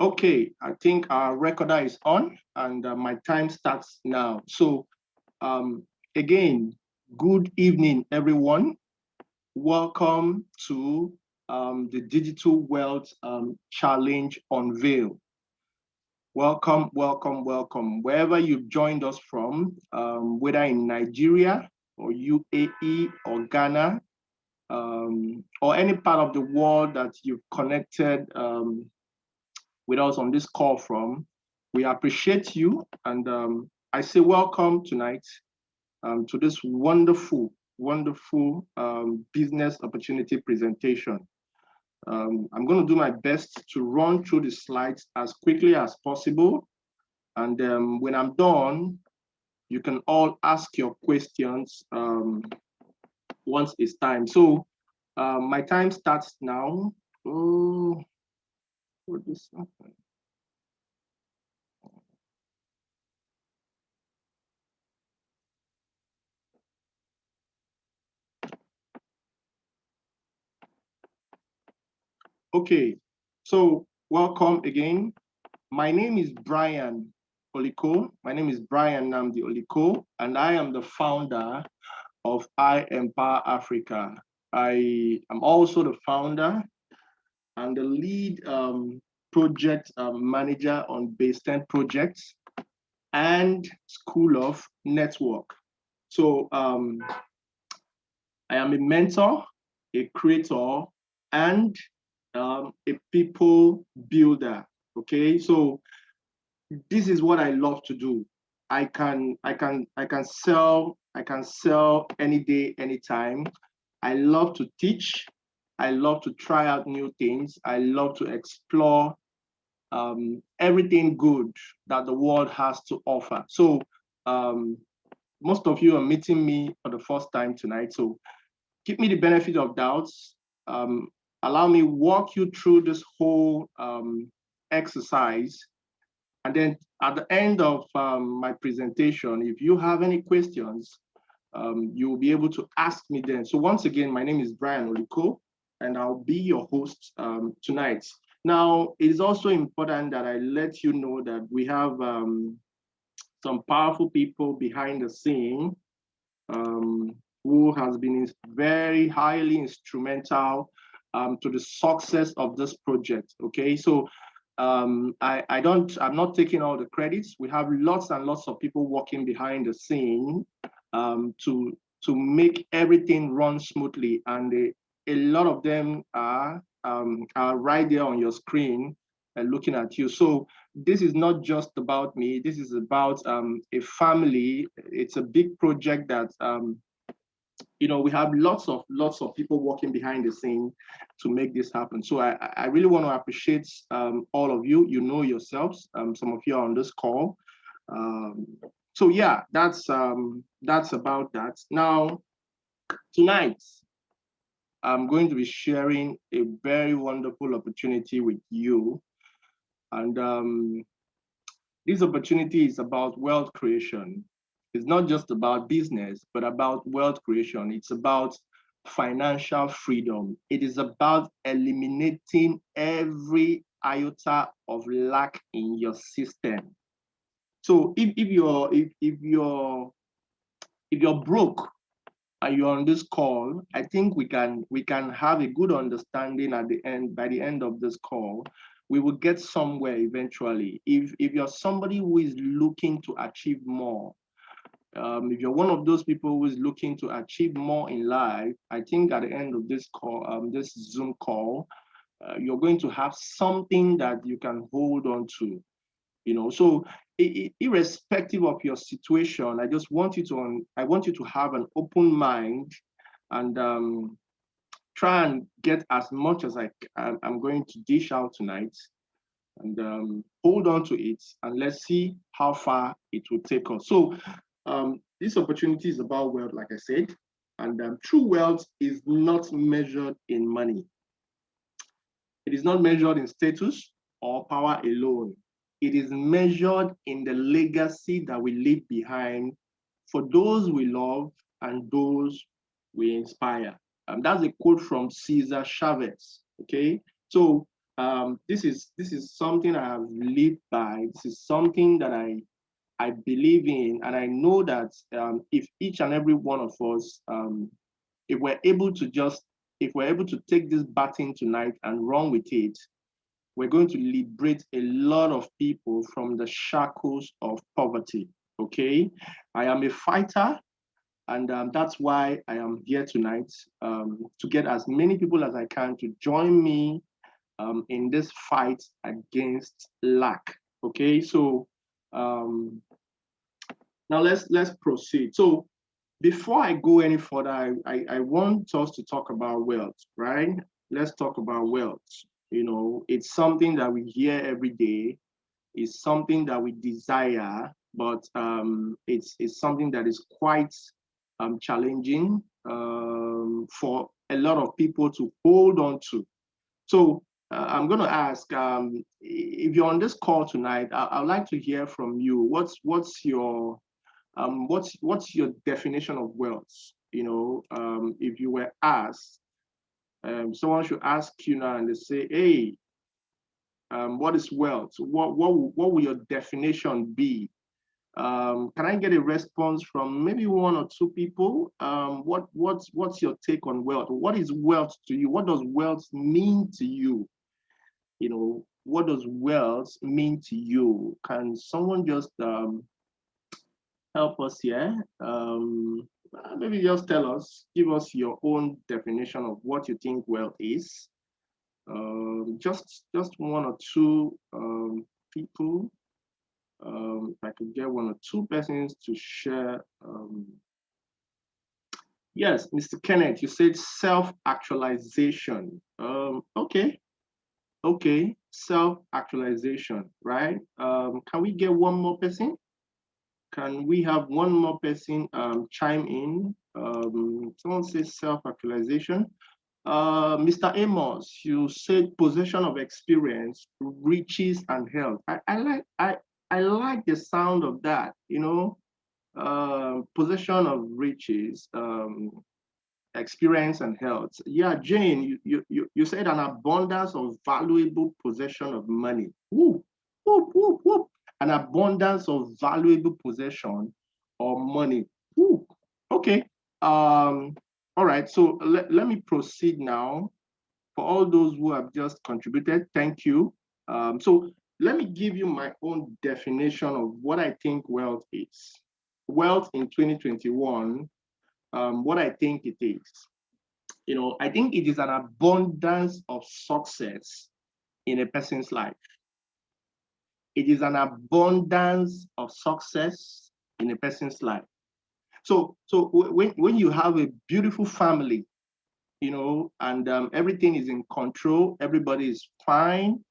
Okay, I think our recorder is on and my time starts now. So um, again, good evening, everyone. Welcome to the Digital Wealth Challenge Unveil. Welcome, welcome, welcome. Wherever you've joined us from, whether in Nigeria or UAE or Ghana, or any part of the world that you've connected with us on this call from. We appreciate you, and I say welcome tonight to this wonderful, wonderful business opportunity presentation. I'm going to do my best to run through the slides as quickly as possible, and when I'm done, you can all ask your questions once it's time. So my time starts now. Oh, what is happening? Okay, so welcome again. My name is Brian Oliko. My name is Brian Namdi Oliko, and I am the founder of I Empower Africa. I am also the founder and the lead project manager on Base 10 projects and School of Network. So I am a mentor, a creator, and a people builder. Okay, so this is what I love to do. I can sell any day, anytime. I love to teach. I love to try out new things. I love to explore everything good that the world has to offer. So um, most of you are meeting me for the first time tonight. So give me the benefit of doubts. Um, Allow me walk you through this whole exercise. And then at the end of my presentation, if you have any questions, you will be able to ask me then. So once again, my name is Brian Oliko, and I'll be your host tonight. Now, it is also important that I let you know that we have some powerful people behind the scene who has been very highly instrumental to the success of this project. Okay, so I'm not taking all the credits. We have lots and lots of people working behind the scene to make everything run smoothly, and a lot of them are right there on your screen looking at you. So this is not just about me. This is about a family. It's a big project that we have lots of people working behind the scene to make this happen. So I really want to appreciate all of you. You know yourselves. Some of you are on this call. Um, so yeah, that's about that. Now tonight, I'm going to be sharing a very wonderful opportunity with you, and this opportunity is about wealth creation. It's not just about business, but about wealth creation. It's about financial freedom. It is about eliminating every iota of lack in your system. So if you're broke and you're on this call, I think we can have a good understanding at the end. By the end of this call, we will get somewhere eventually. If you're somebody who is looking to achieve more, if you're one of those people who is looking to achieve more in life, I think at the end of this call, this Zoom call, you're going to have something that you can hold on to. So irrespective of your situation, I want you to have an open mind and try and get as much as I'm going to dish out tonight, and hold on to it, and let's see how far it will take us. So this opportunity is about wealth, like I said, and true wealth is not measured in money. It is not measured in status or power alone. It is measured in the legacy that we leave behind for those we love and those we inspire. That's a quote from Cesar Chavez. Okay, so This is something I have lived by. This is something that I believe in, and I know that if each and every one of us, if we're able to just, if we're able to take this baton tonight and run with it, we're going to liberate a lot of people from the shackles of poverty. Okay, I am a fighter, and that's why I am here tonight, to get as many people as I can to join me in this fight against lack. Okay, so um, now let's proceed. So before I go any further, I want us to talk about wealth, right? Let's talk about wealth. It's something that we hear every day. It's something that we desire, but it's something that is quite challenging for a lot of people to hold on to. So I'm going to ask, if you're on this call tonight, I'd like to hear from you. What's your definition of wealth? If you were asked, someone should ask you now, and they say, "Hey, what is wealth? What will your definition be?" Can I get a response from maybe one or two people? What's your take on wealth? What is wealth to you? What does wealth mean to you? What does wealth mean to you? Can someone just help us here? Maybe just tell us, give us your own definition of what you think wealth is. Just one or two people. If I could get one or two persons to share. Yes, Mr. Kenneth, you said self-actualization. Okay, self-actualization, right? Can we get one more person? Can we have one more person chime in? Someone says self-actualization. Mr. Amos, you said possession of experience, riches, and health. I like the sound of that. Possession of riches, experience, and health. Yeah, Jane, you said an abundance of valuable possession of money. Woo, whoop, whoop, whoop. An abundance of valuable possession or money. Woo. Okay. All right. So let me proceed now. For all those who have just contributed, thank you. So let me give you my own definition of what I think wealth is. Wealth in 2021, what I think it is. I think it is an abundance of success in a person's life. It is an abundance of success in a person's life. So when you have a beautiful family, and everything is in control, everybody is fine.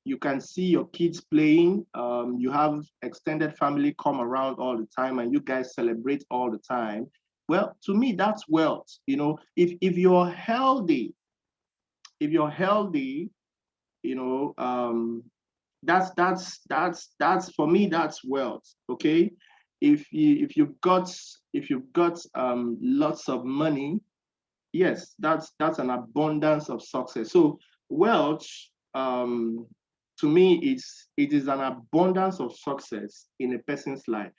You can see your kids playing. You have extended family come around all the time, and you guys celebrate all the time. Well, to me, that's wealth. If you're healthy, you know, that's for me, that's wealth. Okay, if you've got lots of money, yes, that's an abundance of success. So wealth, um, to me, it is an abundance of success in a person's life.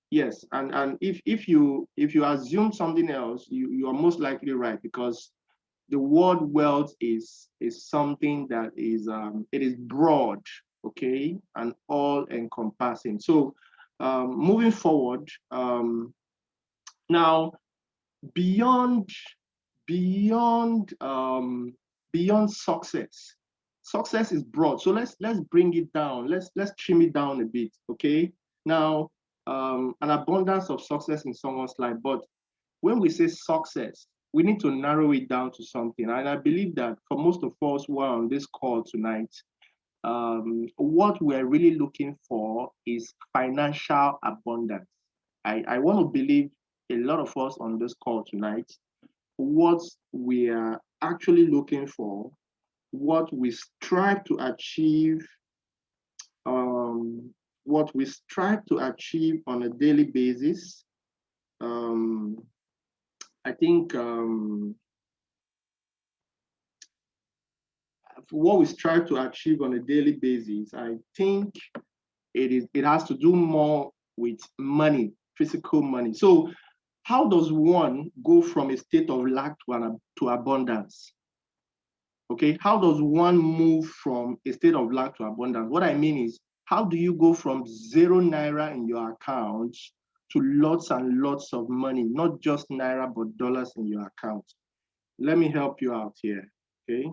Yes, and if you assume something else, you are most likely right, because the word wealth is something that is it is broad, okay, and all encompassing. So moving forward, now beyond beyond beyond success. Success is broad, so let's bring it down. Let's trim it down a bit, okay? Now, an abundance of success in someone's life, but when we say success, we need to narrow it down to something. And I believe that for most of us who are on this call tonight, what we're really looking for is financial abundance. I want to believe a lot of us on this call tonight, what we are actually looking for, what we strive to achieve, what we strive to achieve on a daily basis. Um, I think what we strive to achieve on a daily basis, I think it has to do more with money, physical money. So how does one go from a state of lack to abundance? Okay, how does one move from a state of lack to abundance? What I mean is, how do you go from 0 naira in your account to lots and lots of money, not just naira, but dollars in your account? Let me help you out here, okay?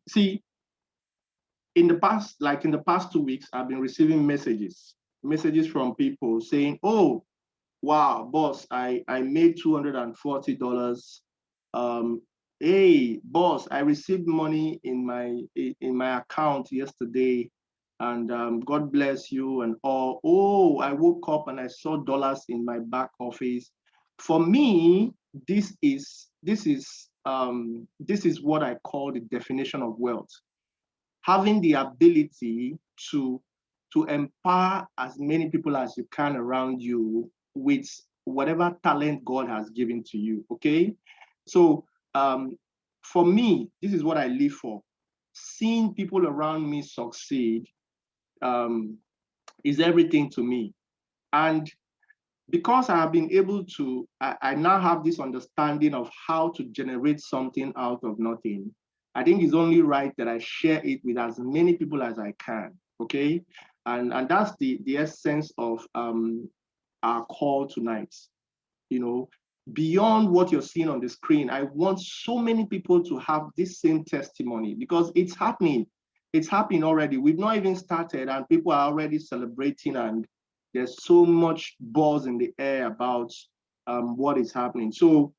See, in the past 2 weeks, I've been receiving messages from people saying, oh, wow, boss, I made $240. Hey, boss, I received money in my account yesterday, and God bless you and all. Oh, I woke up and I saw dollars in my back office. For me, this is what I call the definition of wealth. Having the ability to empower as many people as you can around you with whatever talent God has given to you. Okay, so for me, this is what I live for. Seeing people around me succeed is everything to me, and because I have been able to, I now have this understanding of how to generate something out of nothing. I think it's only right that I share it with as many people as I can. Okay, and that's the essence of our call tonight. You know, beyond what you're seeing on the screen, I want so many people to have this same testimony because it's happening. It's happening already. We've not even started, and people are already celebrating, and there's so much buzz in the air about what is happening. So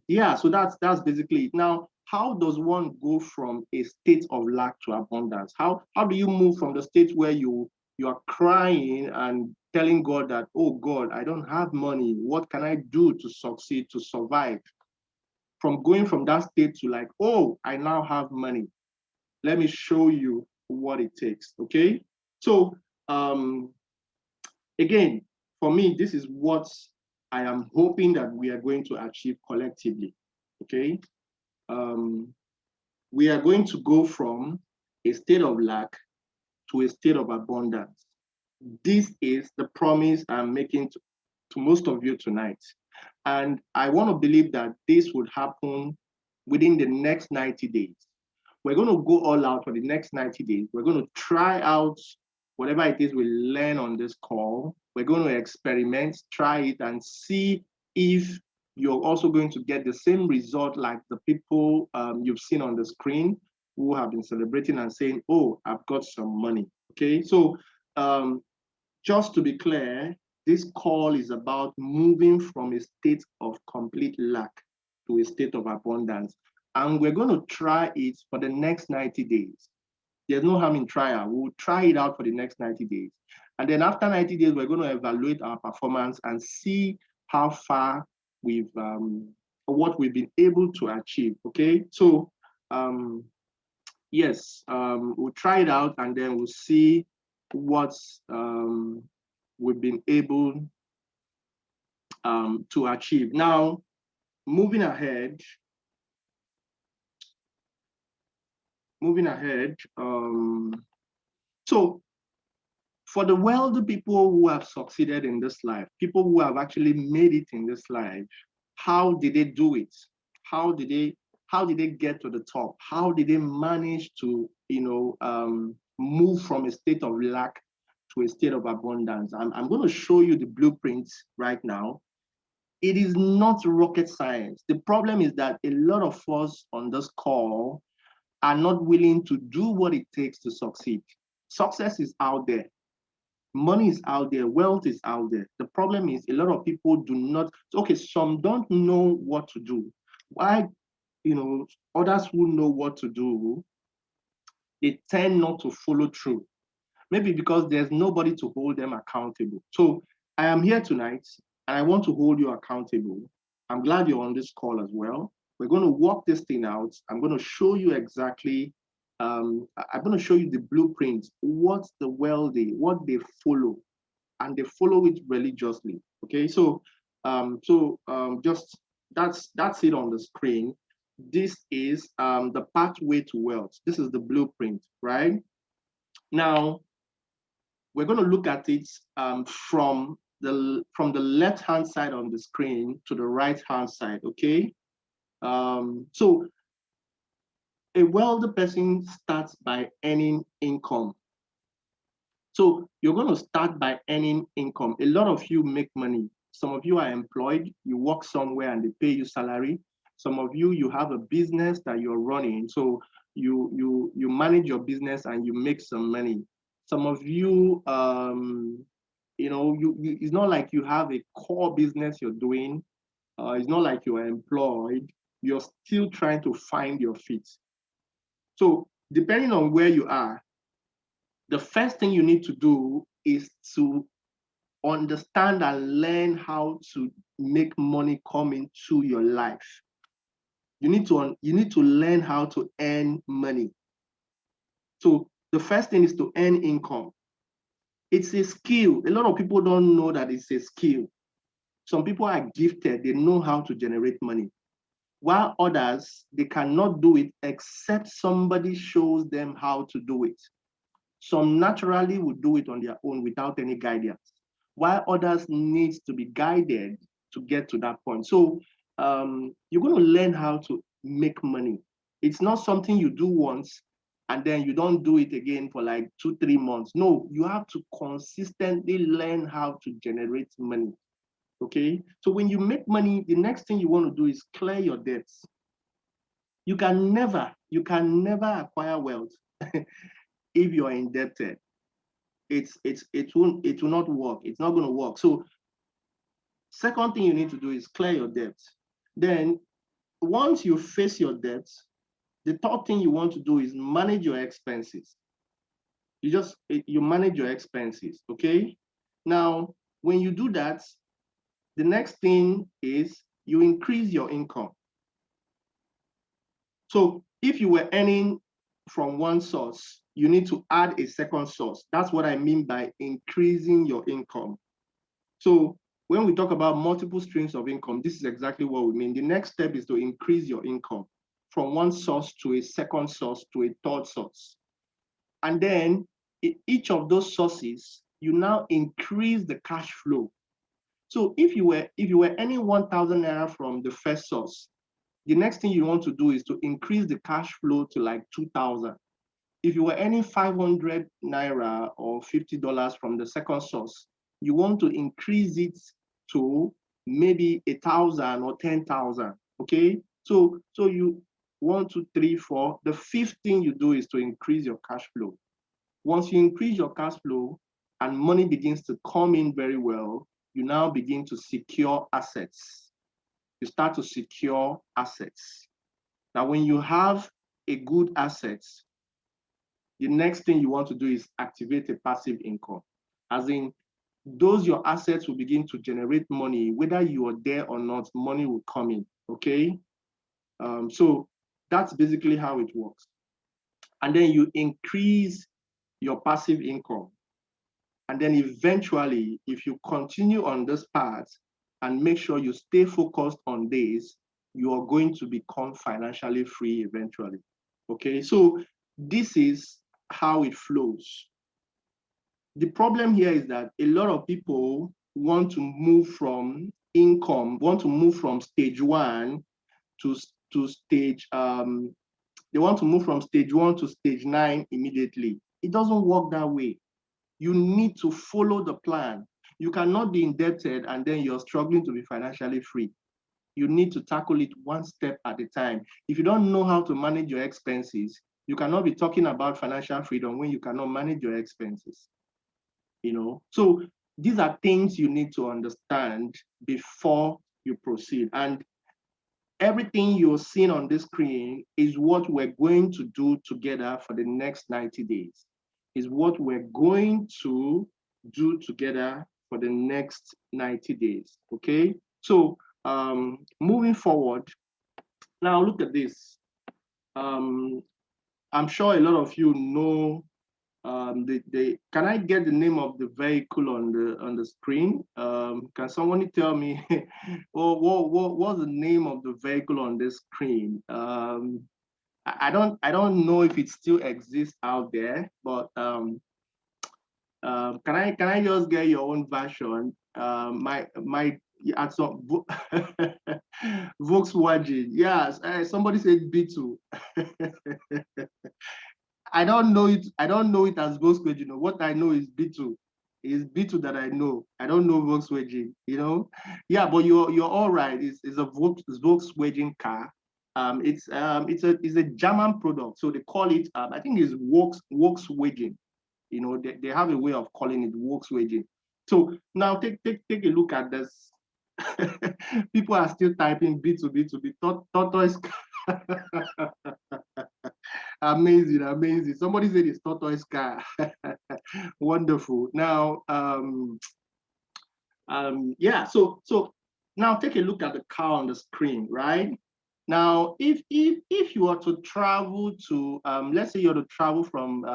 yeah, so that's basically it. Now, how does one go from a state of lack to abundance? How do you move from the state where you are crying and telling God that, oh God, I don't have money. What can I do to succeed, to survive? From going from that state to like, oh, I now have money. Let me show you what it takes. Okay. So again, for me, this is what I am hoping that we are going to achieve collectively. Okay. We are going to go from a state of lack to a state of abundance. This is the promise I'm making to most of you tonight. And I want to believe that this would happen within the next 90 days. We're going to go all out for the next 90 days. We're going to try out whatever it is we learn on this call. We're going to experiment, try it, and see if you're also going to get the same result like the people you've seen on the screen who have been celebrating and saying, oh, I've got some money. Okay, so just to be clear, this call is about moving from a state of complete lack to a state of abundance. And we're going to try it for the next 90 days. There's no harm in trial. We'll try it out for the next 90 days. And then after 90 days, we're going to evaluate our performance and see how far what we've been able to achieve. Okay. So, yes, we'll try it out and then we'll see what we've been able to achieve. Now, moving ahead, so for the wealthy people who have succeeded in this life, people who have actually made it in this life, how did they do it? How did they get to the top? How did they manage to, move from a state of lack to a state of abundance? I'm going to show you the blueprints right now. It is not rocket science. The problem is that a lot of us on this call are not willing to do what it takes to succeed. Success is out there. Money is out there, wealth is out there. The problem is a lot of people do not, okay, some don't know what to do. Why, others who know what to do, they tend not to follow through. Maybe because there's nobody to hold them accountable. So I am here tonight and I want to hold you accountable. I'm glad you're on this call as well. We're going to work this thing out. I'm going to show you exactly, I'm going to show you the blueprint, what the wealthy, what they follow, and they follow it religiously. Okay, so just that's it on the screen. this is the pathway to wealth. This is the blueprint, right? Now, we're going to look at it from the left-hand side on the screen to the right-hand side, okay? So a wealthy person starts by earning income. So you're going to start by earning income. A lot of you make money. Some of you are employed. You work somewhere and they pay you salary. Some of you, you have a business that you're running. So you manage your business and you make some money. Some of you, it's not like you have a core business you're doing. It's not like you are employed. You're still trying to find your feet. So depending on where you are, the first thing you need to do is to understand and learn how to make money come into your life. You need to learn how to earn money. So the first thing is to earn income. It's a skill. A lot of people don't know that it's a skill. Some people are gifted, they know how to generate money. While others, they cannot do it except somebody shows them how to do it. Some naturally will do it on their own without any guidance, while others need to be guided to get to that point. So you're going to learn how to make money. It's not something you do once and then you don't do it again for like 2-3 months. No, you have to consistently learn how to generate money. Okay, so when you make money, the next thing you want to do is clear your debts. You can never acquire wealth if you're indebted. It will not work. It's not going to work. So second thing you need to do is clear your debts. Then once you face your debts, the third thing you want to do is manage your expenses. You manage your expenses, okay? Now, when you do that, the next thing is you increase your income. So if you were earning from one source, you need to add a second source. That's what I mean by increasing your income. So when we talk about multiple streams of income, this is exactly what we mean. The next step is to increase your income from one source to a second source to a third source. And then in each of those sources, you now increase the cash flow. So if you were earning 1,000 naira from the first source, the next thing you want to do is to increase the cash flow to like 2,000. If you were earning 500 naira or $50 from the second source, you want to increase it to maybe 1,000 or 10,000. Okay, so you 1, 2, 3, 4. The fifth thing you do is to increase your cash flow. Once you increase your cash flow and money begins to come in very well, you now begin to secure assets. You start to secure assets. Now, when you have a good assets, the next thing you want to do is activate a passive income. As in, those your assets will begin to generate money, whether you are there or not, money will come in, okay? So that's basically how it works. And then you increase your passive income. And then eventually, if you continue on this path and make sure you stay focused on this, you are going to become financially free eventually, okay? So this is how it flows. The problem here is that a lot of people want to move from stage one to stage, they want to move from stage 1 to stage 9 immediately. It doesn't work that way. You need to follow the plan. You cannot be indebted and then you're struggling to be financially free. You need to tackle it one step at a time. If you don't know how to manage your expenses, you cannot be talking about financial freedom when you cannot manage your expenses. So these are things you need to understand before you proceed. And everything you're seeing on this screen is what we're going to do together for the next 90 days. Is what we're going to do together for the next 90 days, okay? So moving forward, now look at this. I'm sure a lot of you know Can I get the name of the vehicle on the screen? Can someone tell me what's the name of the vehicle on the screen? I don't know if it still exists out there, but can I just get your own version? My at some Volkswagen. Yes, somebody said B2. I don't know it as Volkswagen. What I know is B2. It's B2 that I know. I don't know Volkswagen. Yeah, but you're all right. It's a Volkswagen car. It's a German product. So they call it, I think it's Volkswagen. They have a way of calling it Volkswagen. So now take a look at this. People are still typing B2, B2, B, tortoise. Amazing, amazing. Somebody said it's tortoise car. Wonderful. Now, yeah. So now take a look at the car on the screen, right? Now, if you are to travel to, let's say you're to travel from,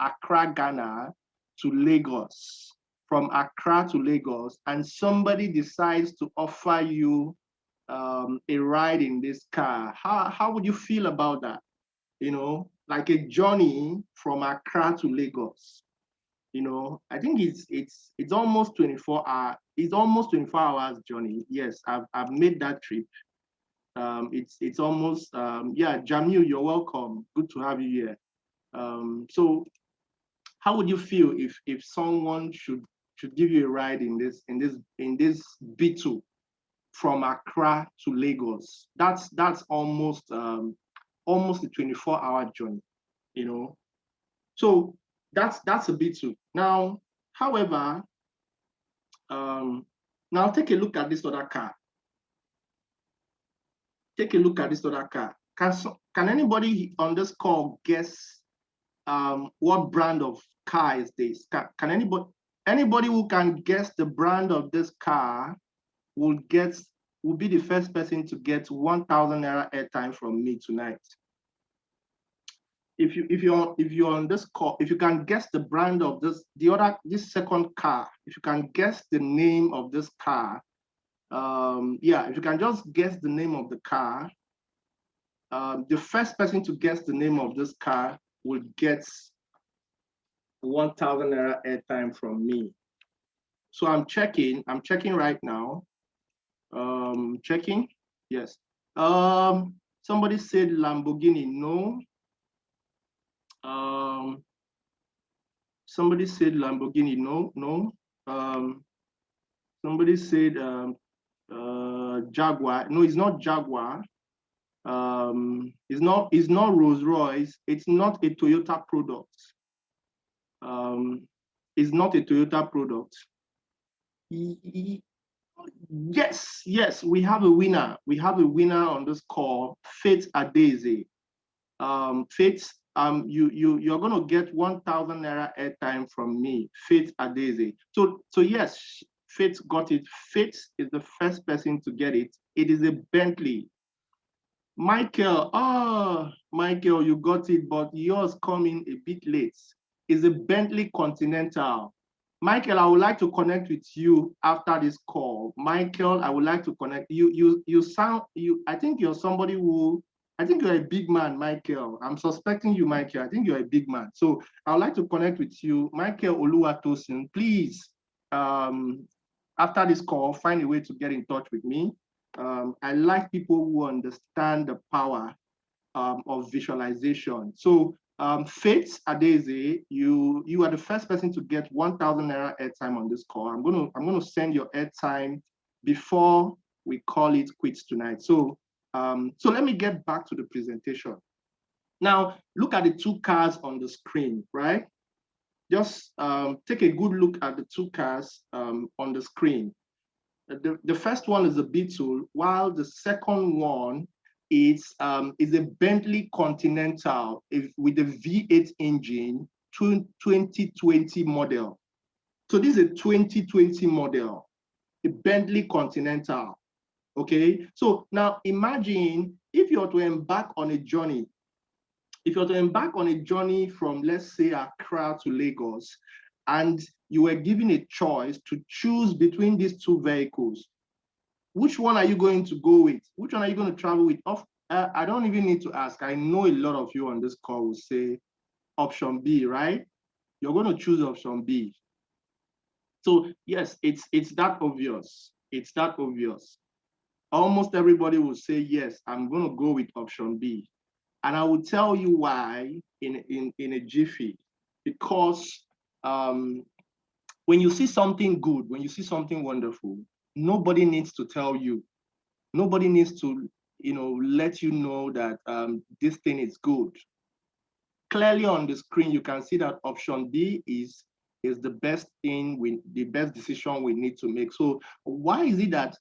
Accra, Ghana, to Lagos, from Accra to Lagos, and somebody decides to offer you a ride in this car, how would you feel about that? Like a journey from Accra to Lagos. I think it's almost 24 hour. It's almost 24 hours journey. Yes, I've made that trip. It's almost yeah. Jamil, you're welcome. Good to have you here. So how would you feel if someone should give you a ride in this B2 from Accra to Lagos? That's almost a 24-hour journey. So that's a B2. Now, however, now take a look at this other car. Take a look at this other car. Can anybody on this call guess what brand of car is this? Can anybody who can guess the brand of this car will be the first person to get 1,000 naira airtime from me tonight. If you're on this call, if you can guess the brand of this second car, if you can guess the name of this car, yeah, if you can just guess the name of the car, the first person to guess the name of this car will get 1,000 naira airtime from me. So I'm checking right now. Checking, yes. Somebody said Lamborghini, no. Somebody said Lamborghini, no. Somebody said Jaguar. No, it's not Jaguar. It's not Rolls Royce. It's not a Toyota product. It's not a Toyota product. Yes, we have a winner. We have a winner on this call, Faith Adeze. Faith, you're gonna get 1,000 naira airtime from me, Faith Adeze. So yes, Faith got it. Faith is the first person to get it. It is a Bentley. Michael, Michael, you got it, but yours coming a bit late. It's a Bentley Continental. Michael, I would like to connect with you after this call. Michael, I would like to connect. I think you're somebody I think you're a big man, Michael. I'm suspecting you, Michael. I think you're a big man. So I would like to connect with you. Michael Oluwatosin, please, after this call, find a way to get in touch with me. I like people who understand the power of visualization. So Faith Adeze, you are the first person to get 1,000 naira airtime on this call. I'm gonna send your airtime before we call it quits tonight. So let me get back to the presentation. Now look at the two cars on the screen, right? Just take a good look at the two cars on the screen. The first one is a Beetle, while the second one is a Bentley Continental with a V8 engine, 2020 model. So this is a 2020 model, a Bentley Continental. Okay, so now imagine if you are to embark on a journey, if you're to embark on a journey from, let's say, Accra to Lagos, and you were given a choice to choose between these two vehicles, which one are you going to go with? Which one are you going to travel with? I don't even need to ask. I know a lot of you on this call will say option B, right? You're going to choose option B. So yes, it's that obvious. It's that obvious. Almost everybody will say, yes, I'm going to go with option B. And I will tell you why in a jiffy. Because when you see something good, when you see something wonderful, nobody needs to tell you. Nobody needs to, let you know that this thing is good. Clearly on the screen, you can see that option D is the best thing, the best decision we need to make. So why is it that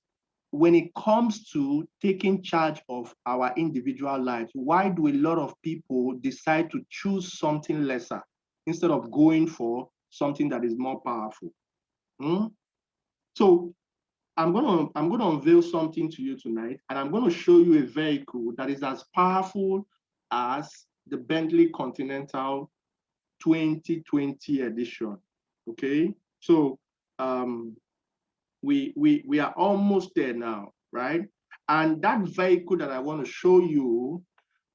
when it comes to taking charge of our individual lives, why do a lot of people decide to choose something lesser instead of going for something that is more powerful? So I'm gonna unveil something to you tonight, and I'm gonna show you a vehicle that is as powerful as the Bentley Continental 2020 edition. Okay, so we are almost there now, right? And that vehicle that I want to show you,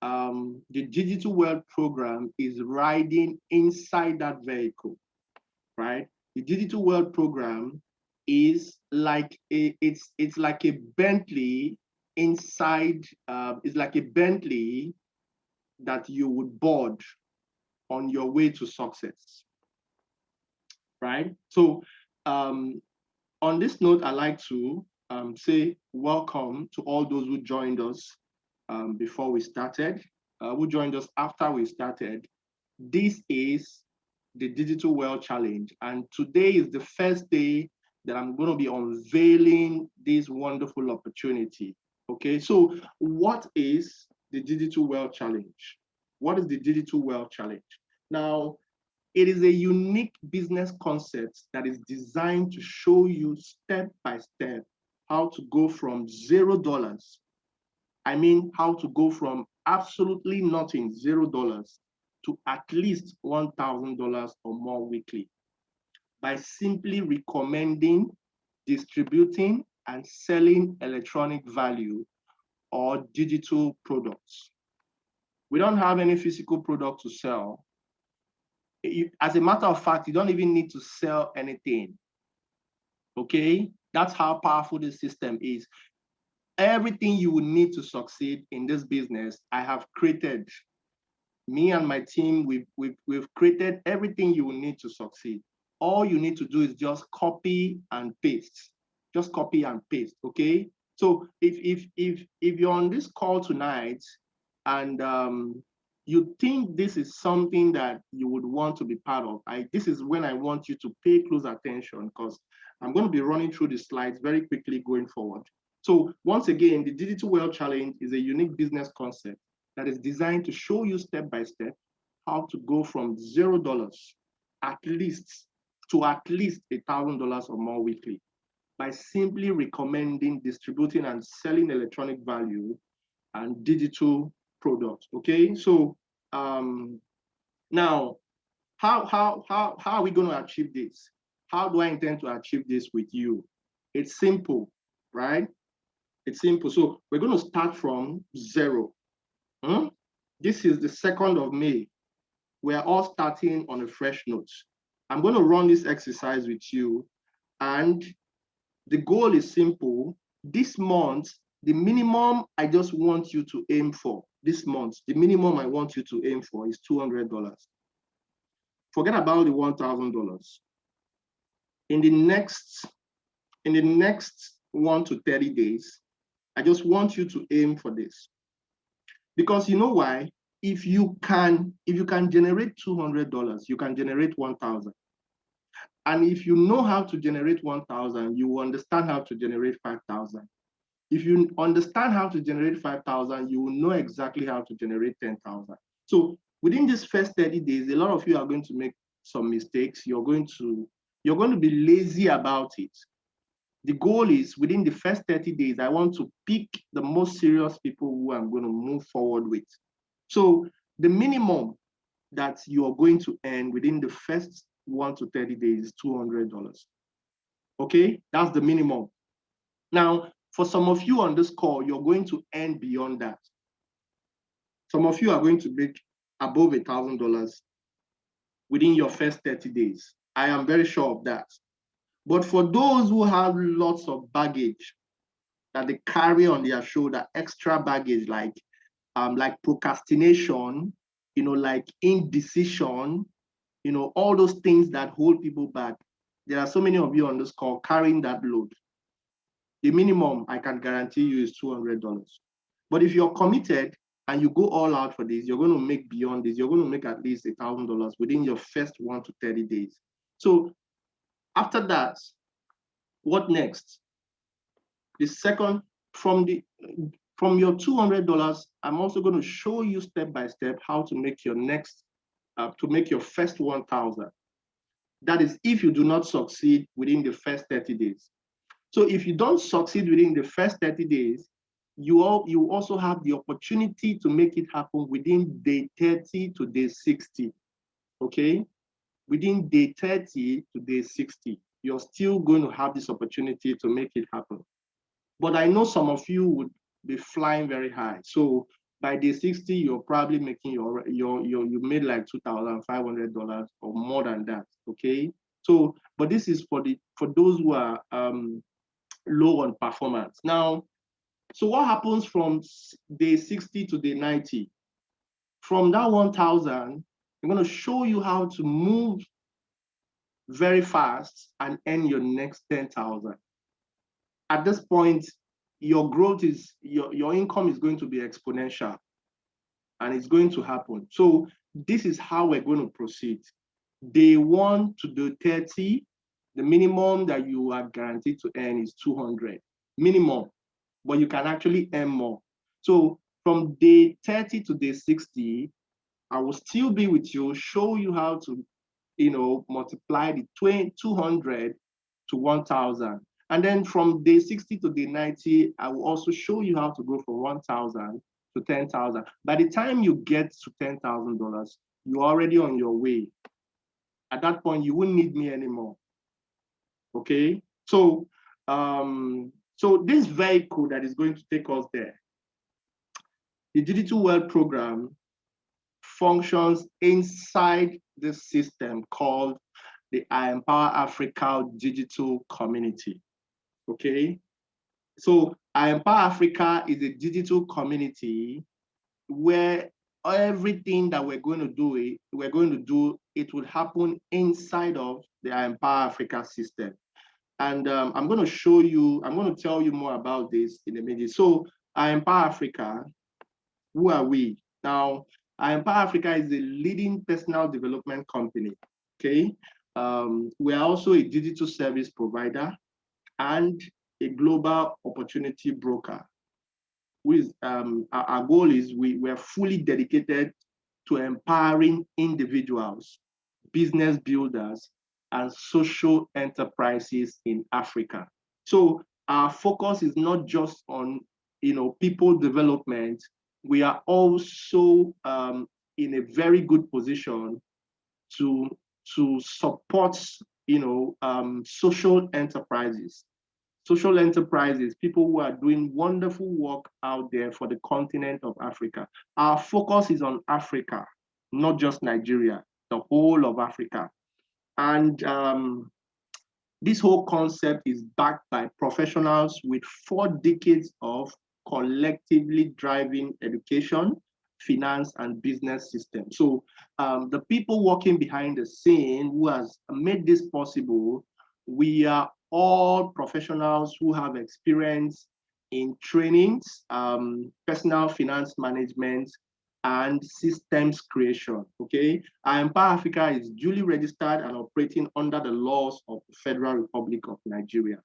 the Digital World Program is riding inside that vehicle, right? The Digital World Program is like it's like a Bentley inside. It's like a Bentley that you would board on your way to success, right? So on this note, I'd like to say welcome to all those who joined us before we started, who joined us after we started. This is the Digital World Challenge, and today is the first day that I'm going to be unveiling this wonderful opportunity. Okay, so what is the Digital World Challenge? What is the Digital World Challenge? Now, it is a unique business concept that is designed to show you step by step how to go from $0. I mean, how to go from absolutely nothing, $0, to at least $1,000 or more weekly by simply recommending, distributing, and selling electronic value or digital products. We don't have any physical product to sell. As a matter of fact, you don't even need to sell anything. Okay? That's how powerful this system is. Everything you will need to succeed in this business, I have created. Me and my team, we've created everything you will need to succeed. All you need to do is just copy and paste. Just copy and paste, okay? So if you're on this call tonight and you think this is something that you would want to be part of, this is when I want you to pay close attention, because I'm going to be running through the slides very quickly going forward. So once again, the Digital World Challenge is a unique business concept that is designed to show you step by step how to go from $0 at least to at least $1,000 or more weekly by simply recommending, distributing, and selling electronic value and digital products. Okay, so now how are we going to achieve this? How do I intend to achieve this with you? It's simple, right? It's simple. So we're going to start from zero. This is the 2nd of May. We're all starting on a fresh note. I'm going to run this exercise with you, and the goal is simple. This month, the minimum I just want you to aim for this month, the minimum I want you to aim for is $200. Forget about the $1,000. In the next 1 to 30 days, I just want you to aim for this. Because you know why? If you can generate $200, you can generate 1,000. And if you know how to generate 1,000, you will understand how to generate 5,000. If you understand how to generate 5,000, you will know exactly how to generate 10,000. So within this first 30 days, a lot of you are going to make some mistakes. You're going to be lazy about it. The goal is within the first 30 days, I want to pick the most serious people who I'm going to move forward with. So The minimum that you are going to earn within the first 1 to 30 days is $200. Okay, that's the minimum. Now, for some of you on this call, you're going to earn beyond that. Some of you are going to make above $1,000 within your first 30 days. I am very sure of that. But for those who have lots of baggage that they carry on their shoulder, extra baggage like procrastination, like indecision, all those things that hold people back. There are so many of you on this call carrying that load. The minimum I can guarantee you is $200. But if you're committed and you go all out for this, you're going to make beyond this. You're going to make at least $1,000 within your first 1 to 30 days. So after that, what next? The second, from your $200, I'm also going to show you step by step how to make your first 1,000. That is if you do not succeed within the first 30 days. So if you don't succeed within the first 30 days, you also have the opportunity to make it happen within day 30 to day 60, okay? Within day 30 to day 60, you're still going to have this opportunity to make it happen. But I know some of you would be flying very high. So by day 60, you're probably making you made like $2,500 or more than that, okay? So, but this is for those who are low on performance. Now, so what happens from day 60 to day 90? From that 1,000, I'm going to show you how to move very fast and earn your next 10,000. At this point, your growth is, your income is going to be exponential and it's going to happen. So this is how we're going to proceed. Day 1 to day 30, the minimum that you are guaranteed to earn is 200, minimum, but you can actually earn more. So from day 30 to day 60, I will still be with you, show you how to, multiply the 200 to 1,000. And then from day 60 to day 90, I will also show you how to go from 1,000 to 10,000. By the time you get to $10,000, you're already on your way. At that point, you won't need me anymore. Okay? So, so this vehicle that is going to take us there, the Digital World Program, functions inside this system called the I Empower Africa Digital Community. Okay, so I Empower Africa is a digital community where everything that we're going to do, it will happen inside of the I Empower Africa system. And I'm going to tell you more about this in a minute. So I Empower Africa, who are we? Now, I Empower Africa is a leading personal development company, okay? We are also a digital service provider and a global opportunity broker. Our goal is we're fully dedicated to empowering individuals, business builders, and social enterprises in Africa. So our focus is not just on people development. We are also in a very good position to support social enterprises. Social enterprises, people who are doing wonderful work out there for the continent of Africa. Our focus is on Africa, not just Nigeria, the whole of Africa. And this whole concept is backed by professionals with 4 decades of collectively driving education, finance, and business system. So the people working behind the scene who has made this possible, we are all professionals who have experience in trainings, personal finance management, and systems creation, okay? Empower Africa is duly registered and operating under the laws of the Federal Republic of Nigeria.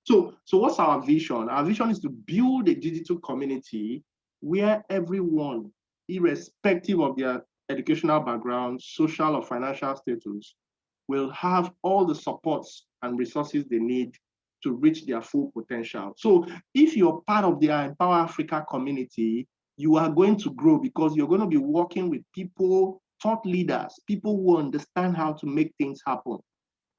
So what's our vision? Our vision is to build a digital community where everyone, irrespective of their educational background, social or financial status, will have all the supports and resources they need to reach their full potential. So if you're part of the Empower Africa community, you are going to grow because you're going to be working with people, thought leaders, people who understand how to make things happen.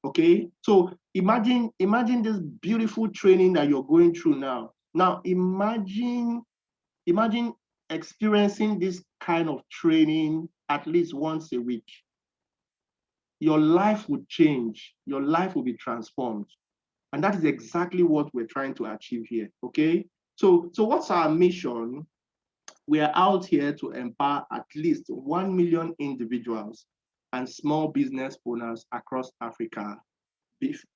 Okay, so imagine this beautiful training that you're going through now. Now imagine experiencing this kind of training at least once a week. Your life would change. Your life will be transformed. And that is exactly what we're trying to achieve here. Okay, so what's our mission? We are out here to empower at least 1 million individuals and small business owners across Africa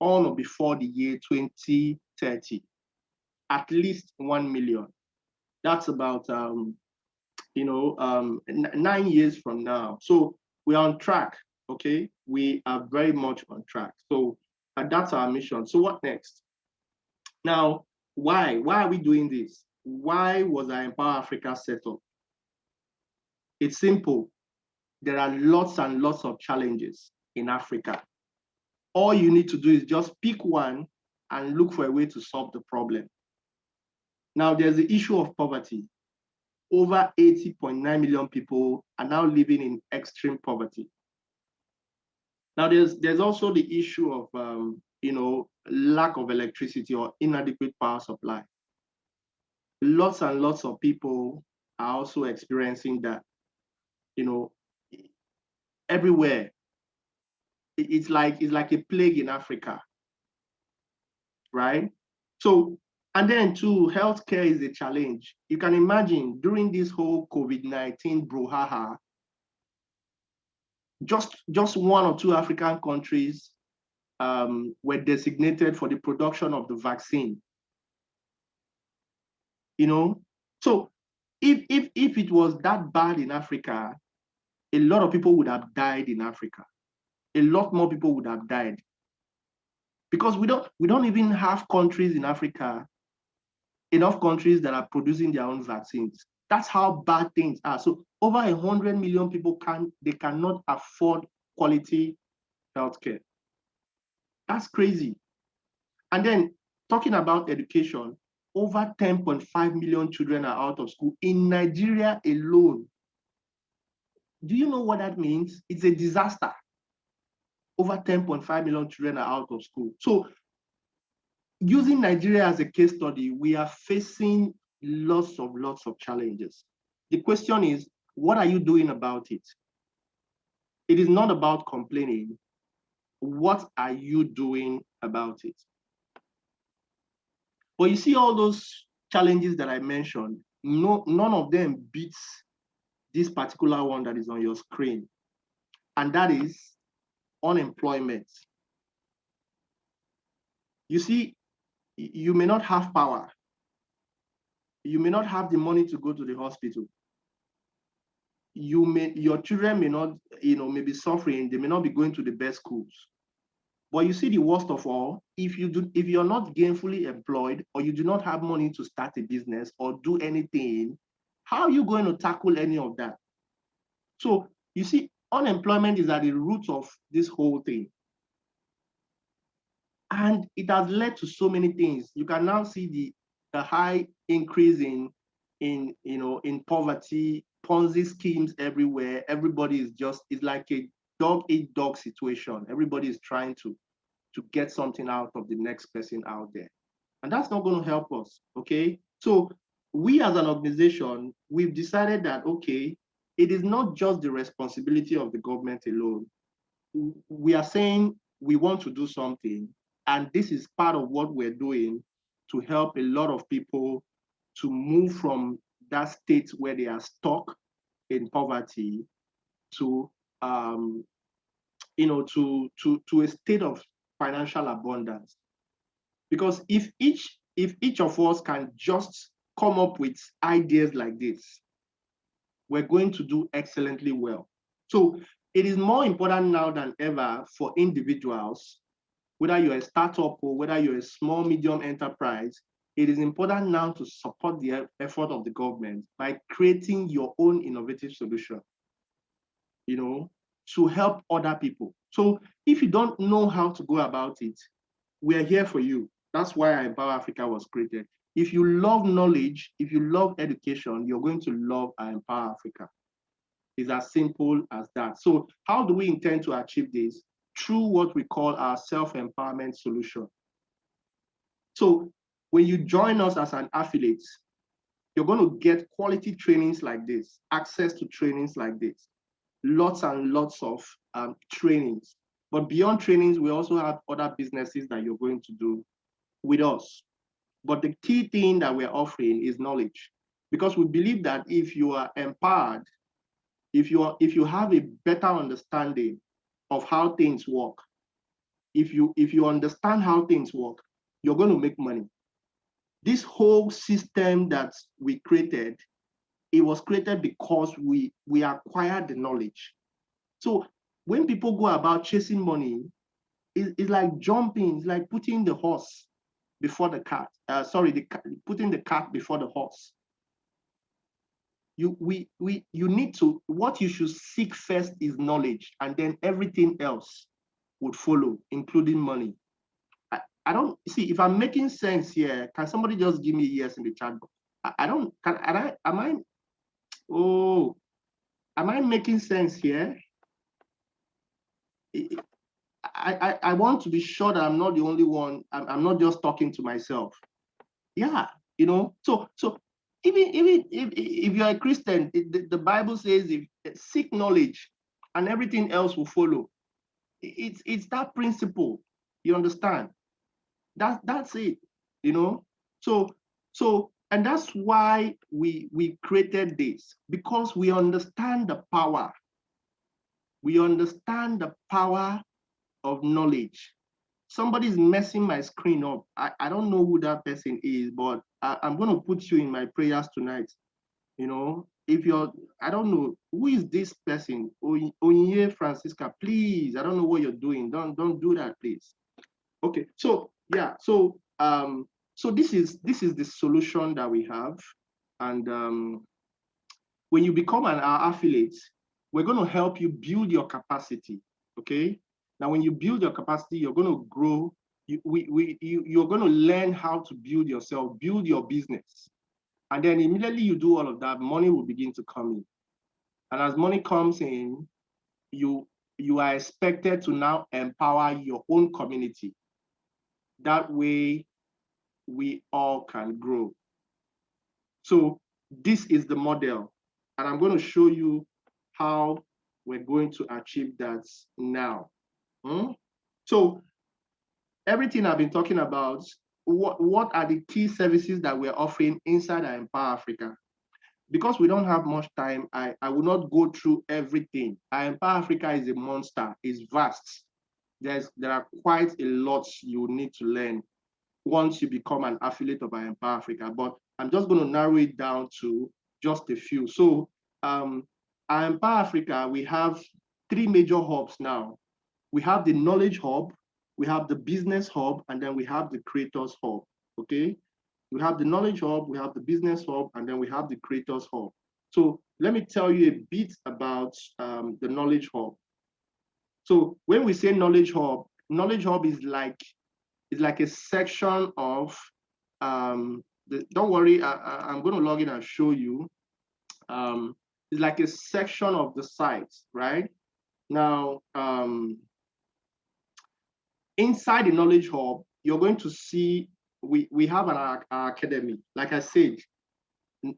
on or before the year 2030. At least 1 million. That's about 9 years from now. So we're on track. Okay, we are very much on track. So that's our mission. So what next? Now, why are we doing this? Why was our Empower Africa set up? It's simple. There are lots and lots of challenges in Africa. All you need to do is just pick one and look for a way to solve the problem. Now, there's the issue of poverty. Over 80.9 million people are now living in extreme poverty. Now, there's also the issue of lack of electricity or inadequate power supply. Lots and lots of people are also experiencing that. Everywhere. It's like a plague in Africa, right? So, and then too, healthcare is a challenge. You can imagine during this whole COVID-19 brouhaha, just one or two African countries were designated for the production of the vaccine. So if it was that bad in Africa, a lot of people would have died in Africa. A lot more people would have died because we don't even have countries in Africa, enough countries that are producing their own vaccines. That's how bad things are. So over 100 million people cannot afford quality healthcare. That's crazy. And then talking about education, over 10.5 million children are out of school in Nigeria alone. Do you know what that means? It's a disaster. Over 10.5 million children are out of school. So using Nigeria as a case study, we are facing lots of challenges. The question is, what are you doing about it? It is not about complaining. What are you doing about it? But you see all those challenges that I mentioned, none of them beats this particular one that is on your screen. And that is unemployment. You see, you may not have power. You may not have the money to go to the hospital. Your children may not, may be suffering. They may not be going to the best schools. But you see, the worst of all, if you're not gainfully employed or you do not have money to start a business or do anything, how are you going to tackle any of that? So you see, unemployment is at the root of this whole thing. And it has led to so many things. You can now see the high increase in poverty, Ponzi schemes everywhere. Everybody it's like a dog-eat-dog situation. Everybody is trying to get something out of the next person out there. And that's not going to help us, okay? So we as an organization, we've decided that, okay, it is not just the responsibility of the government alone. We are saying we want to do something, and this is part of what we're doing to help a lot of people to move from that state where they are stuck in poverty to to a state of financial abundance. Because if each of us can just come up with ideas like this, we're going to do excellently well. So it is more important now than ever for individuals, whether you're a startup or whether you're a small, medium enterprise, it is important now to support the effort of the government by creating your own innovative solution, to help other people. So if you don't know how to go about it, we are here for you. That's why Empower Africa was created. If you love knowledge, if you love education, you're going to love and Empower Africa. It's as simple as that. So how do we intend to achieve this? Through what we call our self-empowerment solution. So when you join us as an affiliate, you're going to get quality trainings like this, access to trainings like this, lots and lots of trainings. But beyond trainings, we also have other businesses that you're going to do with us. But the key thing that we're offering is knowledge, because we believe that if you are empowered, if you have a better understanding of how things work, if you understand how things work, you're going to make money. This whole system that we created, it was created because we acquired the knowledge. So when people go about chasing money, it's like jumping, it's like putting the horse before the cart. Putting the cart before the horse. You need to, what you should seek first is knowledge, and then everything else would follow, including money. I don't see if I'm making sense here. Can somebody just give me yes in the chat box? Am I making sense here? I want to be sure that I'm not the only one. I'm not just talking to myself. Yeah, so even if you're a Christian, the Bible says if seek knowledge and everything else will follow. It's that principle. You understand? That's it, So and that's why we created this, because we understand the power. We understand the power of knowledge. Somebody's messing my screen up. I don't know who that person is, but I'm going to put you in my prayers tonight. If you're, I don't know, who is this person? Onye Francisca, please, I don't know what you're doing. Don't do that, please. Okay, so yeah, so this is the solution that we have. And when you become our affiliate, we're going to help you build your capacity. Okay. Now, when you build your capacity, you're going to grow. You're going to learn how to build yourself, build your business. And then immediately you do all of that, money will begin to come in. And as money comes in, you are expected to now empower your own community. That way, we all can grow. So this is the model. And I'm going to show you how we're going to achieve that now. So everything I've been talking about, what are the key services that we're offering inside Empower Africa? Because we don't have much time, I will not go through everything. Empower Africa is a monster, it's vast. There are quite a lot you need to learn once you become an affiliate of Empower Africa, but I'm just going to narrow it down to just a few. So Empower Africa, we have 3 major hubs now. We have the knowledge hub, we have the business hub, and then we have the creators hub, okay? We have the knowledge hub, we have the business hub, and then we have the creators hub. So let me tell you a bit about the knowledge hub. So when we say knowledge hub is like a section of, don't worry, I'm going to log in and show you. It's like a section of the site, right? Now, inside the knowledge hub, you're going to see we have our academy. Like I said,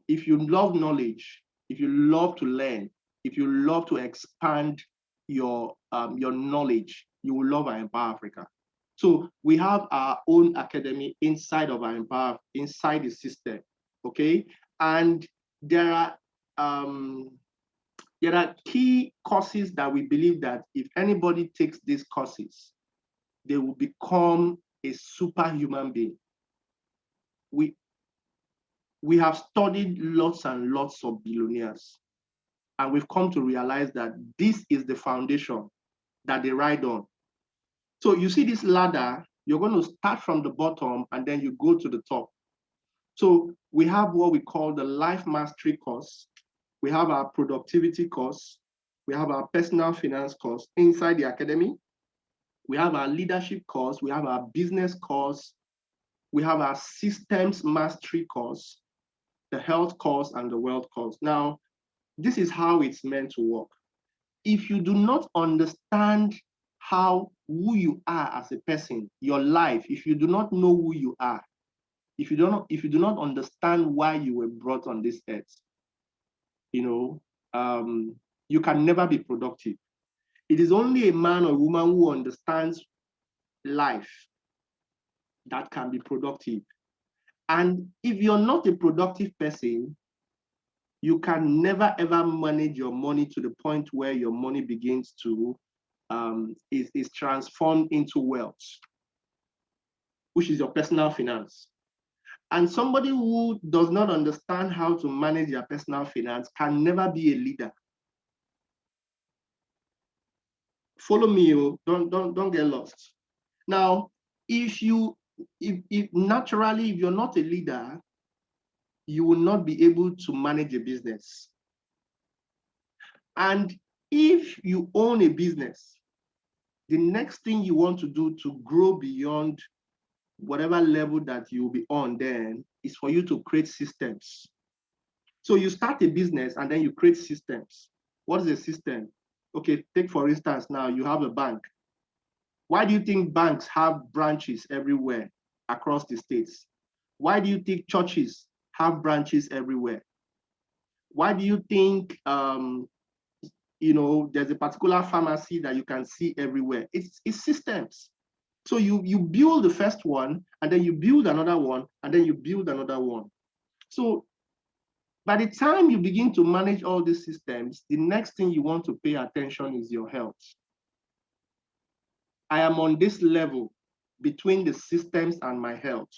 if you love knowledge, if you love to learn, if you love to expand your knowledge, you will love our Empower Africa. So we have our own academy inside of our Empower, inside the system, okay? And there are key courses that we believe that if anybody takes these courses, they will become a superhuman being. We have studied lots and lots of billionaires, and we've come to realize that this is the foundation that they ride on. So you see this ladder, you're going to start from the bottom and then you go to the top. So we have what we call the life mastery course. We have our productivity course. We have our personal finance course inside the academy. We have our leadership course. We have our business course. We have our systems mastery course, the health course, and the wealth course. Now, this is how it's meant to work. If you do not understand who you are as a person, your life, if you do not know who you are, if you do not understand why you were brought on this earth, you can never be productive. It is only a man or woman who understands life that can be productive. And if you're not a productive person, you can never ever manage your money to the point where your money begins to is transformed into wealth, which is your personal finance. And somebody who does not understand how to manage their personal finance can never be a leader. Follow me, don't get lost. Now, if naturally, if you're not a leader, you will not be able to manage a business. And if you own a business, the next thing you want to do to grow beyond whatever level that you'll be on then is for you to create systems. So you start a business and then you create systems. What is a system? Okay, take for instance, now you have a bank. Why do you think banks have branches everywhere across the states? Why do you think churches have branches everywhere? Why do you think there's a particular pharmacy that you can see everywhere? It's systems. So you build the first one, and then you build another one, and then you build another one. So by the time you begin to manage all these systems, the next thing you want to pay attention is your health. I am on this level between the systems and my health.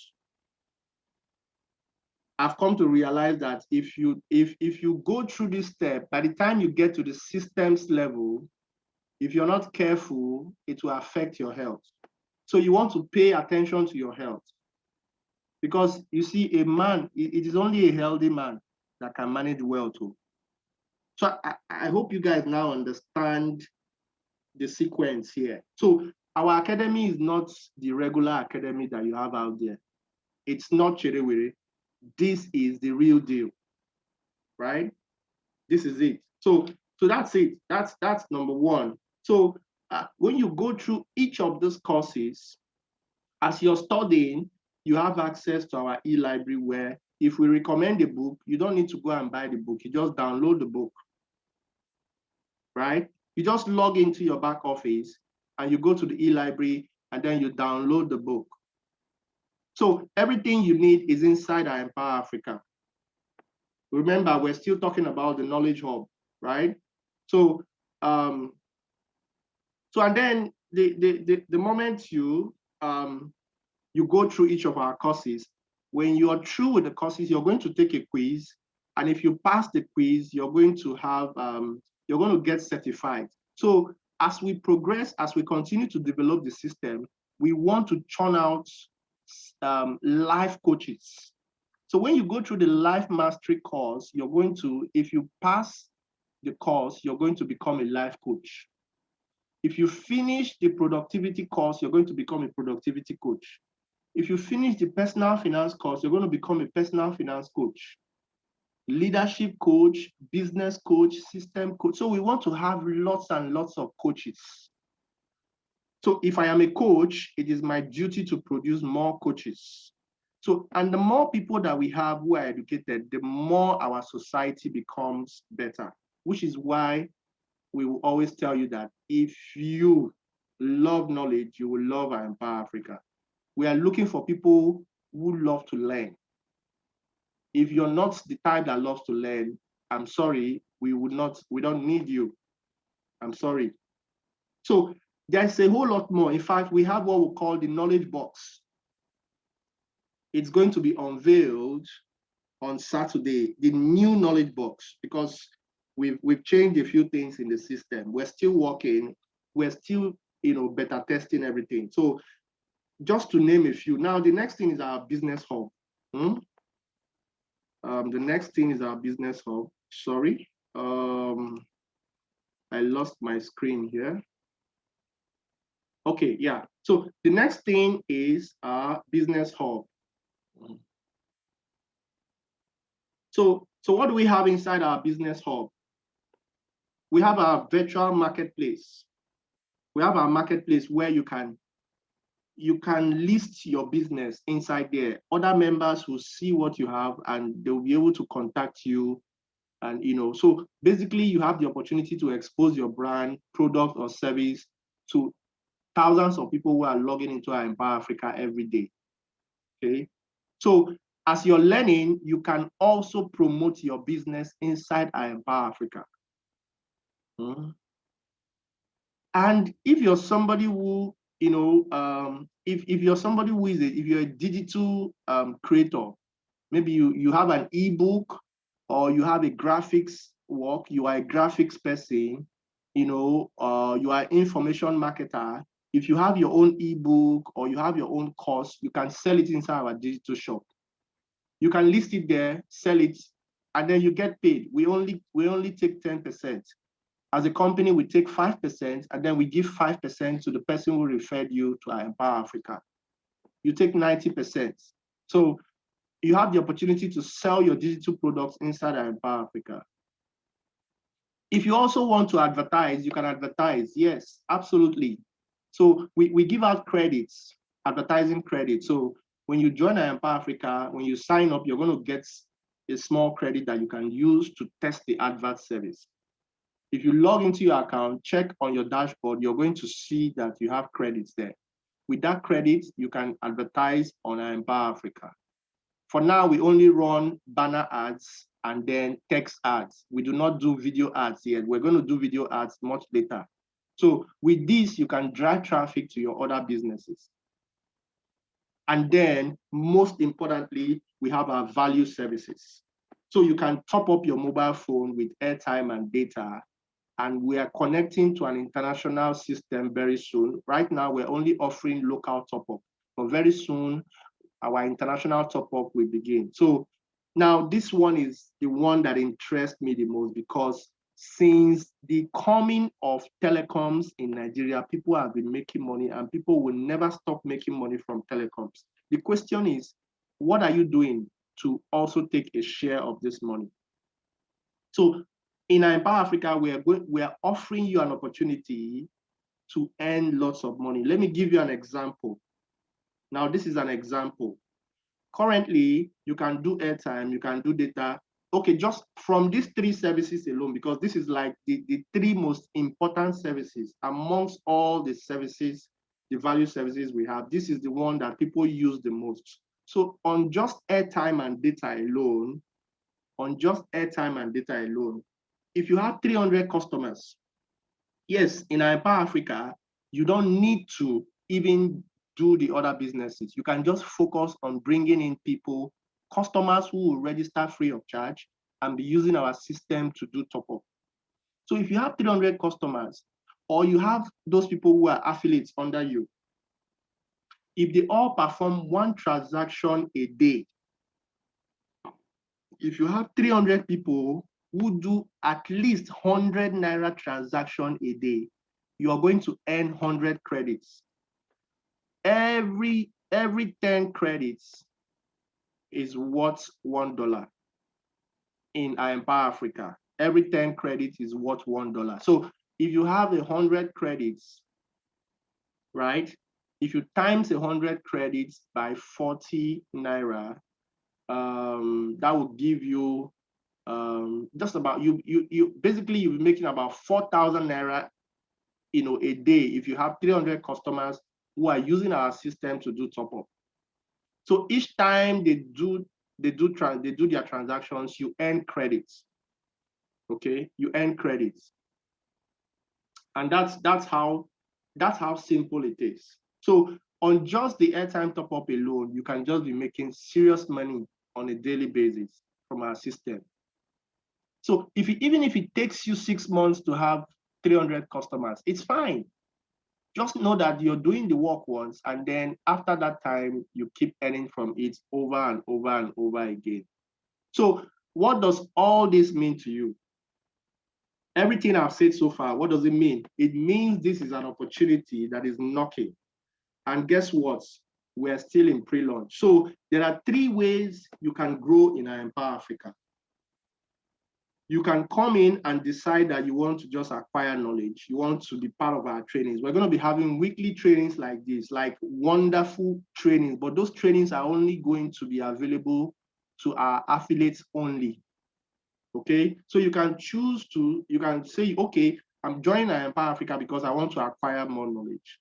I've come to realize that if you go through this step, by the time you get to the systems level, if you're not careful, it will affect your health. So you want to pay attention to your health. Because you see, a man, it is only a healthy man that can manage well too. So I hope you guys now understand the sequence here. So our academy is not the regular academy that you have out there. It's not Cherewere. This is the real deal, right? This is it. So that's it. That's number one. So when you go through each of these courses, as you're studying, you have access to our e-library where if we recommend a book, you don't need to go and buy the book. You just download the book, right? You just log into your back office and you go to the e-library and then you download the book. So everything you need is inside our Empower Africa. Remember, we're still talking about the knowledge hub, right? So, and then the moment you go through each of our courses, when you are through with the courses, you're going to take a quiz, and if you pass the quiz, you're going to have you're going to get certified. So as we progress, as we continue to develop the system, we want to churn out life coaches. So when you go through the life mastery course, you're going to, if you pass the course, you're going to become a life coach. If you finish the productivity course, you're going to become a productivity coach. If you finish the personal finance course, you're going to become a personal finance coach, leadership coach, business coach, system coach. So we want to have lots and lots of coaches. So if I am a coach, it is my duty to produce more coaches. So, and the more people that we have who are educated, the more our society becomes better, which is why we will always tell you that if you love knowledge, you will love our Empower Africa. We are looking for people who love to learn. If you're not the type that loves to learn, I'm sorry, we don't need you. I'm sorry. So there's a whole lot more. In fact, we have what we call the knowledge box. It's going to be unveiled on Saturday, the new knowledge box, because we've changed a few things in the system. We're still working, we're still beta testing everything. So just to name a few. Now the next thing is our business hub. The next thing is our business hub. Sorry, I lost my screen here. Okay, yeah. So the next thing is our business hub. So what do we have inside our business hub? We have our virtual marketplace. We have our marketplace where you can list your business inside there. Other members will see what you have and they'll be able to contact you. And so basically you have the opportunity to expose your brand, product, or service to thousands of people who are logging into our Empower Africa every day. Okay. So as you're learning, you can also promote your business inside our Empower Africa. And if you're somebody who, if you're somebody who if you're a digital creator, maybe you have an ebook or you have a graphics work, you are a graphics person, you are information marketer. If you have your own ebook or you have your own course, you can sell it inside our digital shop. You can list it there, sell it, and then you get paid. We only take 10%. As a company, we take 5%, and then we give 5% to the person who referred you to our Empower Africa. You take 90%. So you have the opportunity to sell your digital products inside our Empower Africa. If you also want to advertise, you can advertise. Yes, absolutely. So we give out credits, advertising credits. So when you join our Empower Africa, when you sign up, you're going to get a small credit that you can use to test the advert service. If you log into your account, check on your dashboard, you're going to see that you have credits there. With that credit, you can advertise on our Empower Africa. For now, we only run banner ads and then text ads. We do not do video ads yet. We're going to do video ads much later. So with this, you can drive traffic to your other businesses. And then, most importantly, we have our value services. So you can top up your mobile phone with airtime and data. And we are connecting to an international system very soon. Right now, we're only offering local top-up, but very soon, our international top-up will begin. So now this one is the one that interests me the most, because since the coming of telecoms in Nigeria, people have been making money and people will never stop making money from telecoms. The question is, what are you doing to also take a share of this money? So in Empower Africa, we are offering you an opportunity to earn lots of money. Let me give you an example. Now, this is an example. Currently, you can do airtime, you can do data. Okay, just from these 3 services alone, because this is like the 3 most important services amongst all the services, the value services we have. This is the one that people use the most. So on just airtime and data alone, if you have 300 customers, yes, in Empower Africa, you don't need to even do the other businesses. You can just focus on bringing in people, customers who will register free of charge and be using our system to do top up. So if you have 300 customers, or you have those people who are affiliates under you, if they all perform 1 transaction a day, if you have 300 people who do at least 100 Naira transaction a day, you are going to earn 100 credits. Every 10 credits is worth $1 in Empower Africa. Every 10 credits is worth $1. So if you have 100 credits, right? If you times 100 credits by 40 Naira, that will give you just about basically you'll be making about 4,000 Naira, a day if you have 300 customers who are using our system to do top up. So each time they do their transactions, you earn credits. Okay, you earn credits, and that's how simple it is. So on just the airtime top up alone, you can just be making serious money on a daily basis from our system. So even if it takes you 6 months to have 300 customers, it's fine. Just know that you're doing the work once, and then after that time, you keep earning from it over and over and over again. So what does all this mean to you? Everything I've said so far, what does it mean? It means this is an opportunity that is knocking. And guess what? We're still in pre-launch. So there are 3 ways you can grow in Empower Africa. You can come in and decide that you want to just acquire knowledge. You want to be part of our trainings. We're going to be having weekly trainings like this, like wonderful trainings, but those trainings are only going to be available to our affiliates only. Okay, so you can choose to, you can say, okay, I'm joining Empower Africa because I want to acquire more knowledge.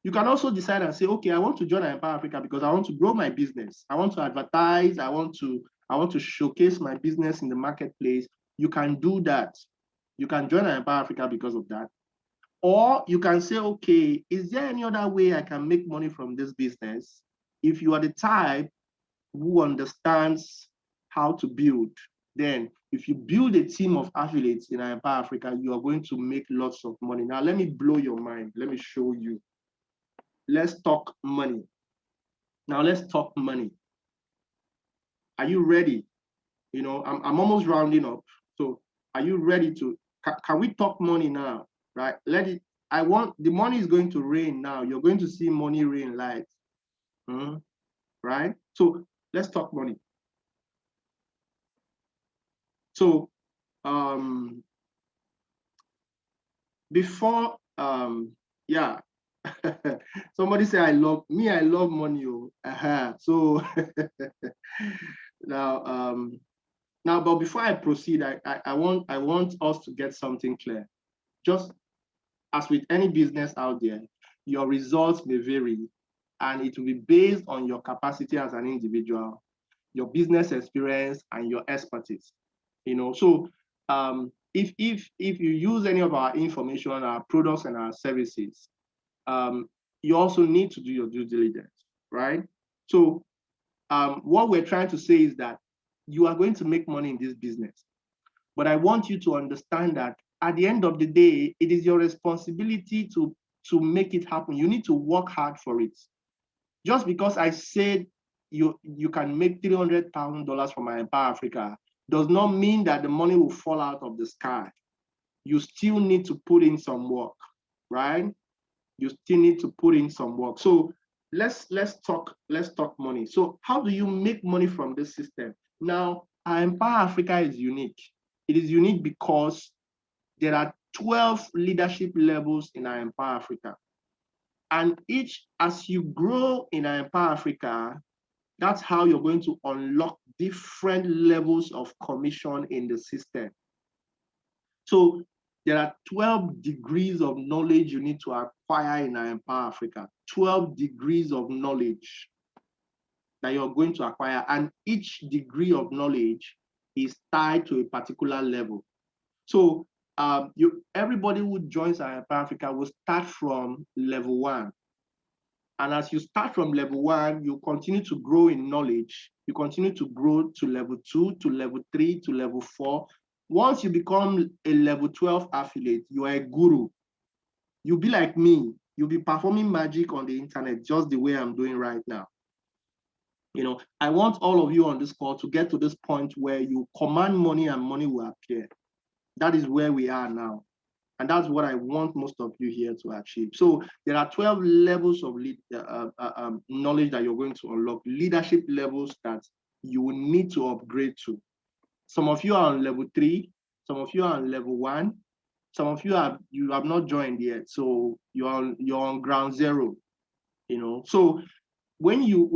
You can also decide and say, okay, I want to join Empower Africa because I want to grow my business. I want to advertise. I want to showcase my business in the marketplace. You can do that. You can join Empower Africa because of that. Or you can say, okay, is there any other way I can make money from this business? If you are the type who understands how to build, then if you build a team of affiliates in Empower Africa, you are going to make lots of money. Now, let me blow your mind. Let me show you. Let's talk money. Now, let's talk money. Are you ready? You know, I'm almost rounding up. So are you ready to, can we talk money now, right? The money is going to rain now. You're going to see money rain light, right? So let's talk money. So before, yeah, somebody say, I love money. So now, but before I proceed, I want us to get something clear. Just as with any business out there, your results may vary, and it will be based on your capacity as an individual, your business experience, and your expertise. You know, so if you use any of our information, our products and our services, you also need to do your due diligence, right? So what we're trying to say is that you are going to make money in this business, but I want you to understand that at the end of the day, it is your responsibility to make it happen. You need to work hard for it. Just because I said you can make $300,000 from Empower Africa does not mean that the money will fall out of the sky. You still need to put in some work, right? You still need to put in some work. So let's talk money. So how do you make money from this system? Now, Empower Africa is unique. It is unique because there are 12 leadership levels in Empower Africa. And as you grow in Empower Africa, that's how you're going to unlock different levels of commission in the system. So there are 12 degrees of knowledge you need to acquire in Empower Africa. 12 degrees of knowledge that you're going to acquire. And each degree of knowledge is tied to a particular level. So everybody who joins Empower Africa will start from level 1. And as you start from level 1, you continue to grow in knowledge. You continue to grow to level 2, to level 3, to level 4. Once you become a level 12 affiliate, you are a guru. You'll be like me. You'll be performing magic on the internet just the way I'm doing right now. You know, I want all of you on this call to get to this point where you command money and money will appear. That is where we are now. And that's what I want most of you here to achieve. So there are 12 levels of knowledge that you're going to unlock, leadership levels that you will need to upgrade to. Some of you are on level 3, some of you are on level 1, some of you have not joined yet, so you're on ground zero. You know, so when you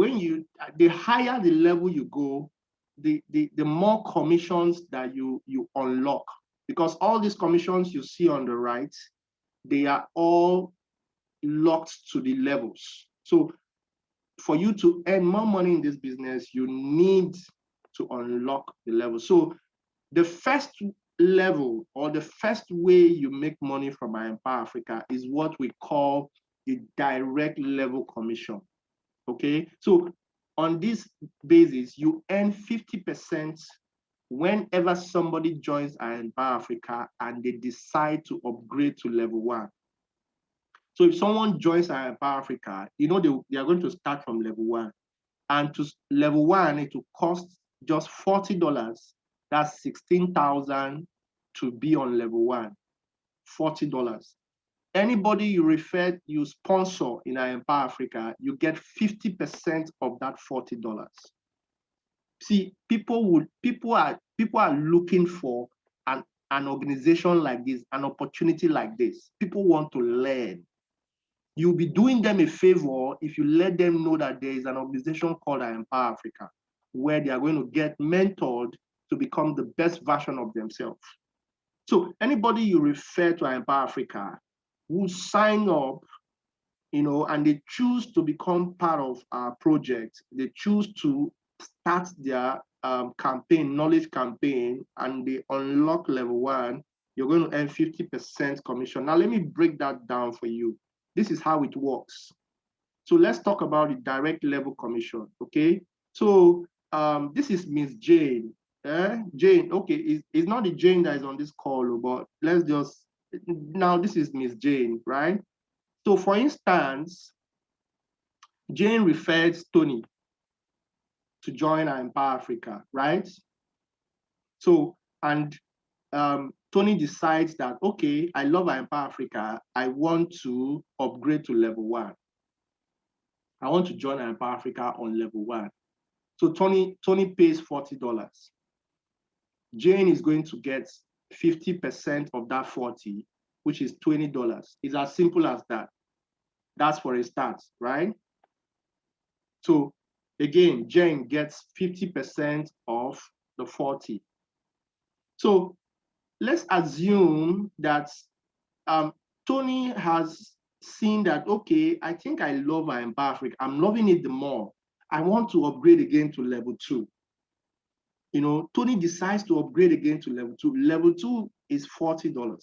the higher the level you go, the more commissions that you unlock. Because all these commissions you see on the right, they are all locked to the levels. So for you to earn more money in this business, you need to unlock the level. So the first level, or the first way you make money from Empower Africa, is what we call the direct level commission. Okay, so on this basis, you earn 50% whenever somebody joins Empower Africa and they decide to upgrade to level 1. So if someone joins Empower Africa, you know they are going to start from level 1. And to level 1, it will cost just $40. That's $16,000 to be on level 1. $40. Anybody you sponsor in Empower Africa, you get 50% of that $40. See, people are looking for an organization like this, an opportunity like this. People want to learn. You'll be doing them a favor if you let them know that there is an organization called Empower Africa, where they are going to get mentored to become the best version of themselves. So anybody you refer to Empower Africa who sign up, and they choose to become part of our project, they choose to start their knowledge campaign, and they unlock level 1, you're going to earn 50% commission. Now, let me break that down for you. This is how it works. So let's talk about the direct level commission, okay? So this is Miss Jane. Jane, okay, it's not the Jane that is on this call, but now this is Miss Jane, right? So for instance, Jane refers Tony to join our Empower Africa, right? So, and Tony decides that, okay, I love Empower Africa. I want to upgrade to level 1. I want to join Empower Africa on level 1. So Tony pays $40. Jane is going to get 50% of that 40, which is $20. It's as simple as that. That's for a start, right? So again, Jane gets 50% of the 40. So let's assume that Tony has seen that, okay, I think I love Empower Africa. I'm loving it the more. I want to upgrade again to level 2. Tony decides to upgrade again to level 2. Level 2 is $40.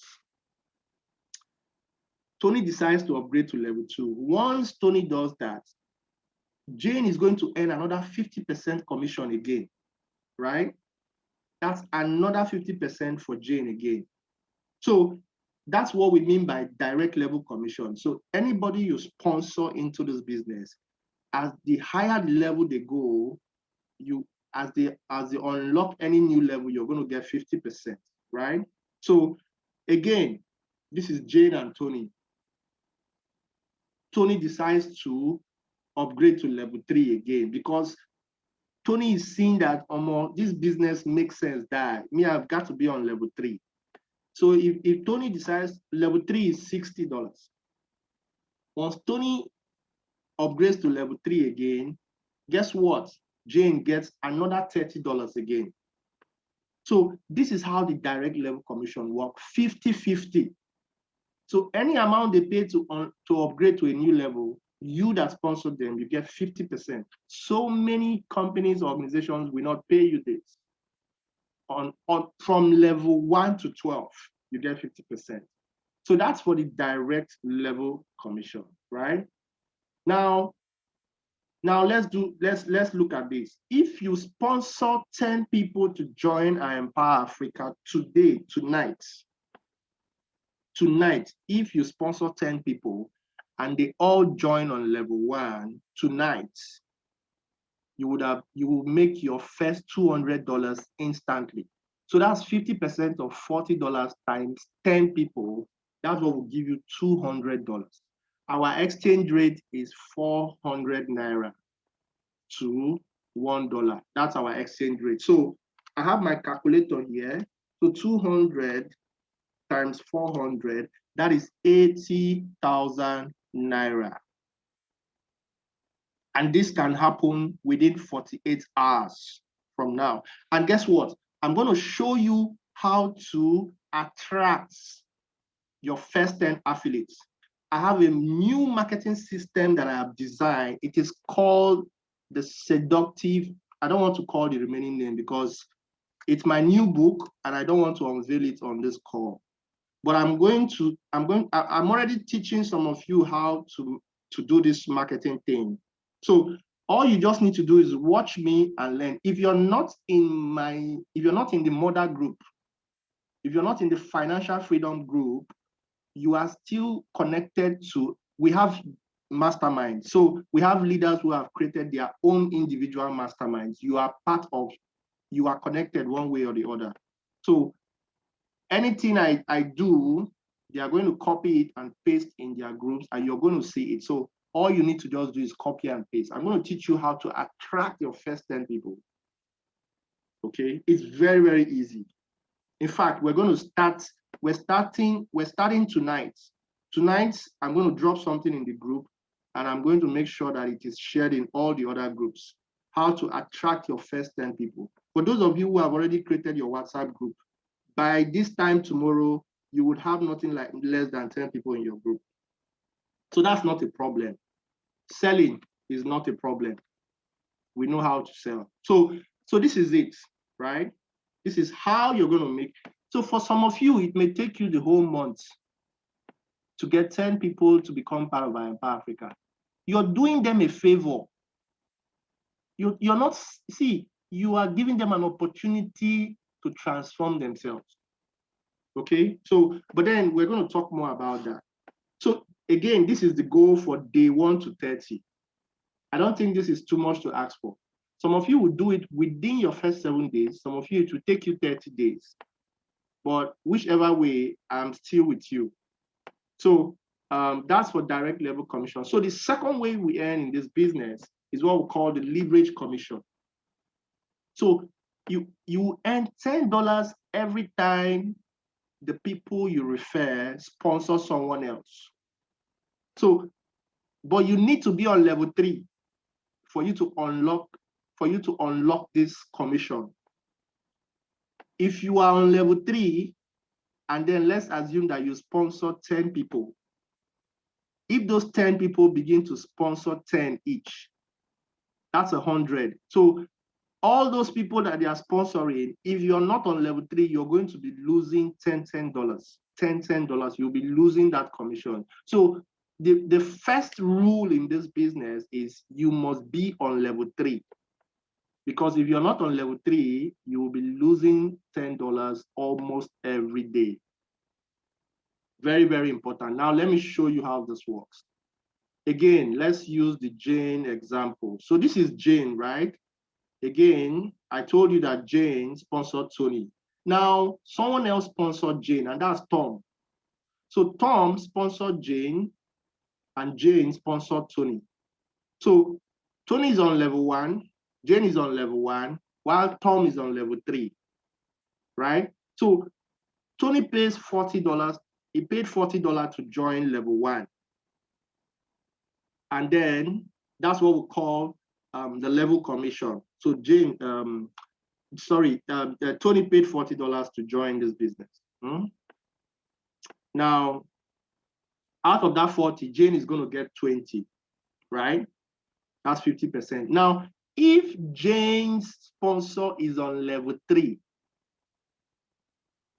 Tony decides to upgrade to level 2. Once Tony does that, Jane is going to earn another 50% commission again, right? That's another 50% for Jane again. So that's what we mean by direct level commission. So anybody you sponsor into this business, as the higher the level they go, as they unlock any new level, you're going to get 50%, right? So again, this is Jane and Tony. Tony decides to upgrade to level 3 again because Tony is seeing that this business makes sense, that I've got to be on level 3. So if Tony decides level 3 is $60, once Tony upgrades to level 3 again, guess what? Jane gets another $30 again. So this is how the direct level commission works, 50-50. So any amount they pay to upgrade to a new level, you that sponsored them, you get 50%. So many companies, organizations will not pay you this. From level 1 to 12, you get 50%. So that's for the direct level commission, right? Now let's look at this. If you sponsor 10 people to join our Empower Africa tonight, if you sponsor 10 people and they all join on level 1 tonight, you will make your first $200 instantly. So that's 50% of $40 times 10 people. That's what will give you $200. Our exchange rate is 400 Naira to $1. That's our exchange rate. So I have my calculator here. So 200 times 400, that is 80,000 Naira. And this can happen within 48 hours from now. And guess what? I'm going to show you how to attract your first 10 affiliates. I have a new marketing system that I have designed. It is called the seductive. I don't want to call the remaining name because it's my new book and I don't want to unveil it on this call. But I'm already teaching some of you how to do this marketing thing. So all you just need to do is watch me and learn. If you're not in the mother group, if you're not in the financial freedom group, you are still connected to, we have masterminds. So we have leaders who have created their own individual masterminds. You are connected one way or the other. So anything I do, They are going to copy it and paste in their groups, and you're going to see it. So all you need to just do is copy and paste. I'm going to teach you how to attract your first 10 people. Okay, it's very, very easy. In fact, we're starting tonight. Tonight, I'm going to drop something in the group, and I'm going to make sure that it is shared in all the other groups. How to attract your first 10 people. For those of you who have already created your WhatsApp group, by this time tomorrow, you would have nothing like less than 10 people in your group. So that's not a problem. Selling is not a problem. We know how to sell. So this is it, right? This is how you're going to make. So for some of you, it may take you the whole month to get 10 people to become part of Empower Africa. You're doing them a favor. You're not, see, you are giving them an opportunity to transform themselves. Okay, so, but then we're going to talk more about that. So again, this is the goal for day 1 to 30. I don't think this is too much to ask for. Some of you will do it within your first 7 days. Some of you, it will take you 30 days. But whichever way, I'm still with you. So that's for direct level commission. So the second way we earn in this business is what we call the leverage commission. So you earn $10 every time the people you refer sponsor someone else. So, but you need to be on level 3 for you to unlock this commission. If you are on level 3, and then let's assume that you sponsor 10 people. If those 10 people begin to sponsor 10 each, that's 100. So all those people that they are sponsoring, if you're not on level 3, you're going to be losing $10. $10. You'll be losing that commission. So the first rule in this business is you must be on level 3. Because if you're not on level 3, you will be losing $10 almost every day. Very, very important. Now, let me show you how this works. Again, let's use the Jane example. So this is Jane, right? Again, I told you that Jane sponsored Tony. Now, someone else sponsored Jane, and that's Tom. So Tom sponsored Jane, and Jane sponsored Tony. So Tony is on level 1, Jane is on level 1, while Tom is on level 3, right? So Tony pays $40. He paid $40 to join level 1. And then that's what we call the level commission. So Tony paid $40 to join this business. Now, out of that 40, Jane is going to get 20, right? That's 50%. Now, if Jane's sponsor is on level 3,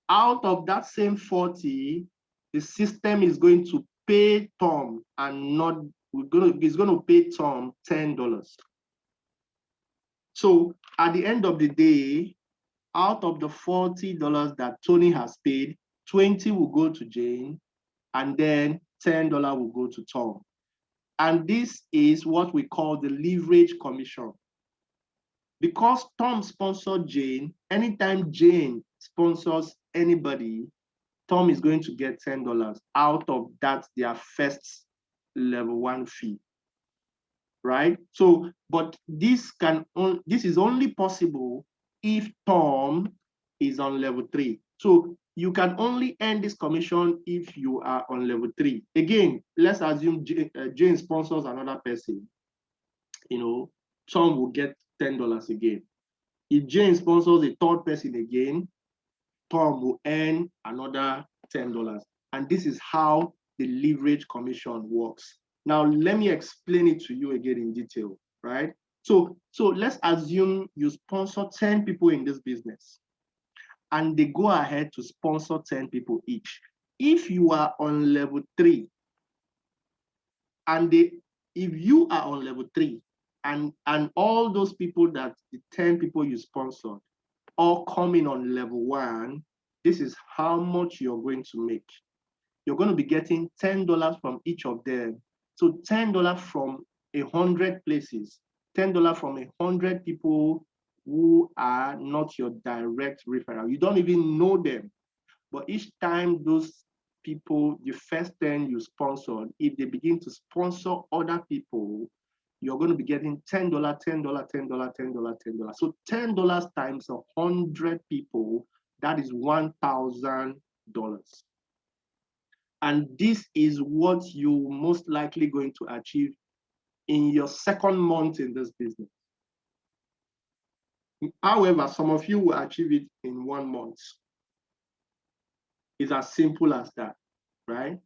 out of that same 40, the system is going to pay Tom and not, it's going to pay Tom $10. So at the end of the day, out of the $40 that Tony has paid, 20 will go to Jane, and then $10 will go to Tom. And this is what we call the leverage commission. Because Tom sponsored Jane, anytime Jane sponsors anybody, Tom is going to get $10 out of that, their first level 1 fee, right? So, but this is only possible if Tom is on level 3. So you can only earn this commission if you are on level 3. Again, let's assume Jane sponsors another person. Tom will get $10 again. If Jane sponsors a third person again, Tom will earn another $10. And this is how the leverage commission works. Now, let me explain it to you again in detail, right? So let's assume you sponsor 10 people in this business, and they go ahead to sponsor 10 people each. If you are on level 3, and if you are on level 3, and all those people the 10 people you sponsored, all coming on level 1, this is how much you're going to make. You're going to be getting $10 from each of them. So $10 from 100 places, $10 from 100 people who are not your direct referral. You don't even know them. But each time those people, the first 10 you sponsored, if they begin to sponsor other people, you're going to be getting $10, $10, $10, $10, $10. So $10 times 100 people, that is $1,000. And this is what you most likely going to achieve in your second month in this business. However, some of you will achieve it in 1 month. It's as simple as that, right?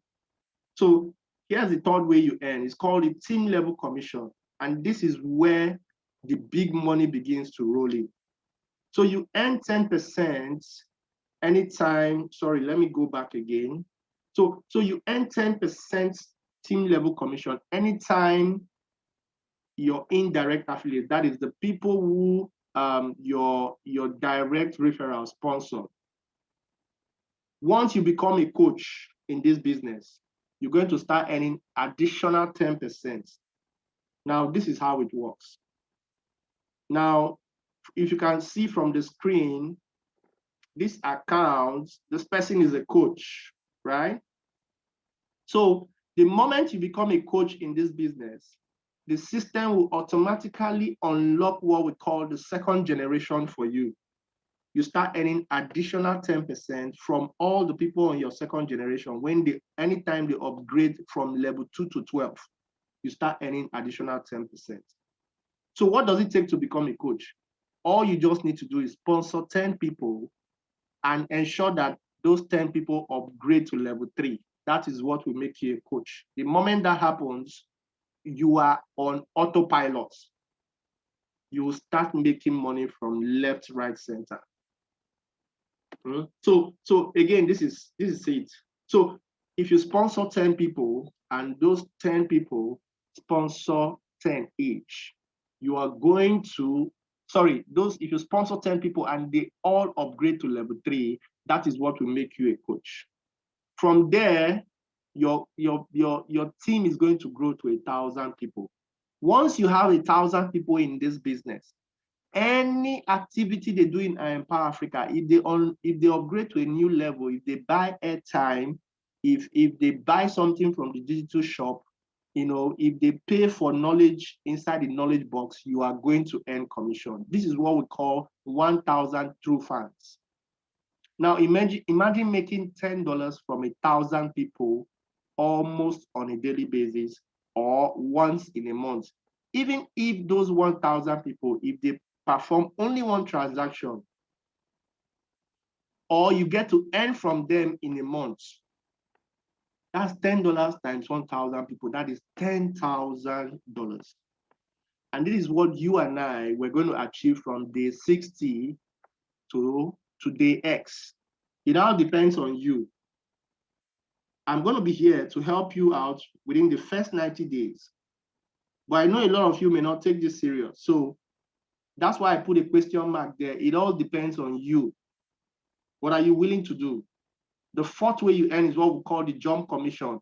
So here's the third way you earn. It's called the team level commission. And this is where the big money begins to roll in. So you earn 10% anytime, sorry, let me go back again. So you earn 10% team level commission anytime your indirect affiliate, that is the people who your direct referral sponsor. Once you become a coach in this business, you're going to start earning additional 10%. Now, this is how it works. Now, if you can see from the screen, this account, this person is a coach, right? So the moment you become a coach in this business, the system will automatically unlock what we call the second generation for you. You start earning additional 10% from all the people on your second generation. Anytime they upgrade from level 2 to 12, you start earning additional 10%. So what does it take to become a coach? All you just need to do is sponsor 10 people and ensure that those 10 people upgrade to level 3. That is what will make you a coach. The moment that happens, you are on autopilot. You will start making money from left, right, center. So again, this is it. So if you sponsor 10 people and those 10 people sponsor 10 each, you are going to, if you sponsor 10 people and they all upgrade to level 3, that is what will make you a coach. From there, your team is going to grow to 1,000 people. Once you have 1,000 people in this business, any activity they do in Empower Africa, if they upgrade to a new level, if they buy airtime, if they buy something from the digital shop, if they pay for knowledge inside the knowledge box, you are going to earn commission. This is what we call 1,000 true fans. Now imagine making $10 from 1,000 people almost on a daily basis or once in a month. Even if those 1,000 people, if they perform only one transaction, or you get to earn from them in a month, that's $10 times 1,000 people. That is $10,000. And this is what you and I were going to achieve from day 60 to day X. It all depends on you. I'm going to be here to help you out within the first 90 days. But I know a lot of you may not take this serious. So that's why I put a question mark there. It all depends on you. What are you willing to do? The fourth way you earn is what we call the jump commission.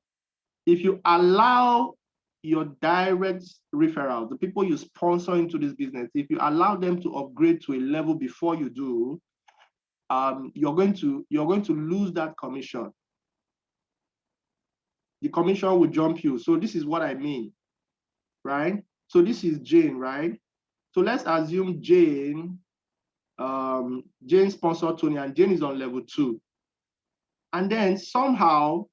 If you allow your direct referrals, the people you sponsor into this business, if you allow them to upgrade to a level before you do, you're going to lose that commission. The commission will jump you. So this is what I mean, right? So this is Jane, right? So let's assume Jane sponsored Tony and Jane is on level 2. And then somehow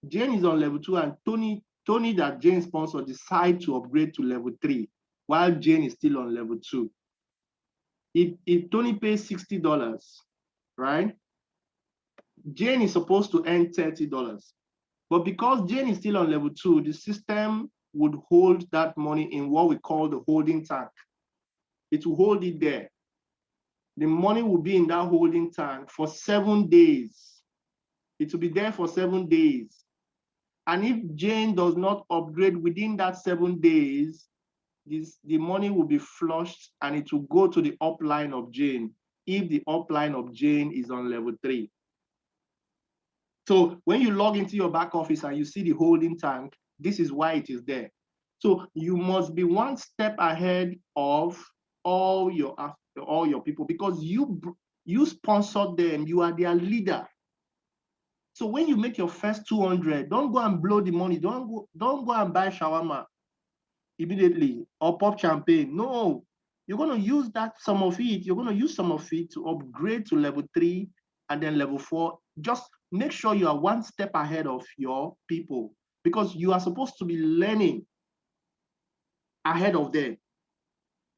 Jane is on level 2 and Tony that Jane sponsored decide to upgrade to level 3 while Jane is still on level 2. If Tony pays $60, right? Jane is supposed to earn $30. But because Jane is still on level 2, the system would hold that money in what we call the holding tank. It will hold it there. The money will be in that holding tank for 7 days. It will be there for 7 days. And if Jane does not upgrade within that 7 days, the money will be flushed and it will go to the upline of Jane if the upline of Jane is on level 3. So when you log into your back office and you see the holding tank, this is why it is there. So you must be one step ahead of all your people because you sponsored them, you are their leader. So when you make your first 200, don't go and blow the money. Don't go and buy shawarma immediately or pop champagne. No, you're going to use that some of it. You're going to use some of it to upgrade to level 3 and then level 4. Just make sure you are one step ahead of your people, because you are supposed to be learning ahead of them.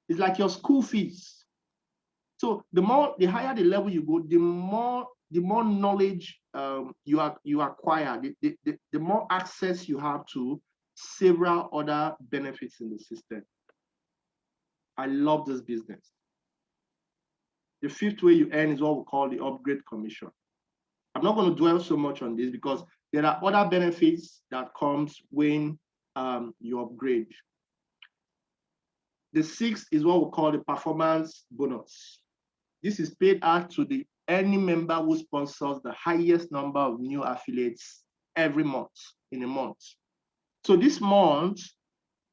It's like your school fees. So the higher the level you go, the more knowledge you acquire, the more access you have to several other benefits in the system. I love this business. The fifth way you earn is what we call the upgrade commission. I'm not going to dwell so much on this because there are other benefits that comes when you upgrade. The sixth is what we call the performance bonus. This is paid out to any member who sponsors the highest number of new affiliates every month in a month. So this month,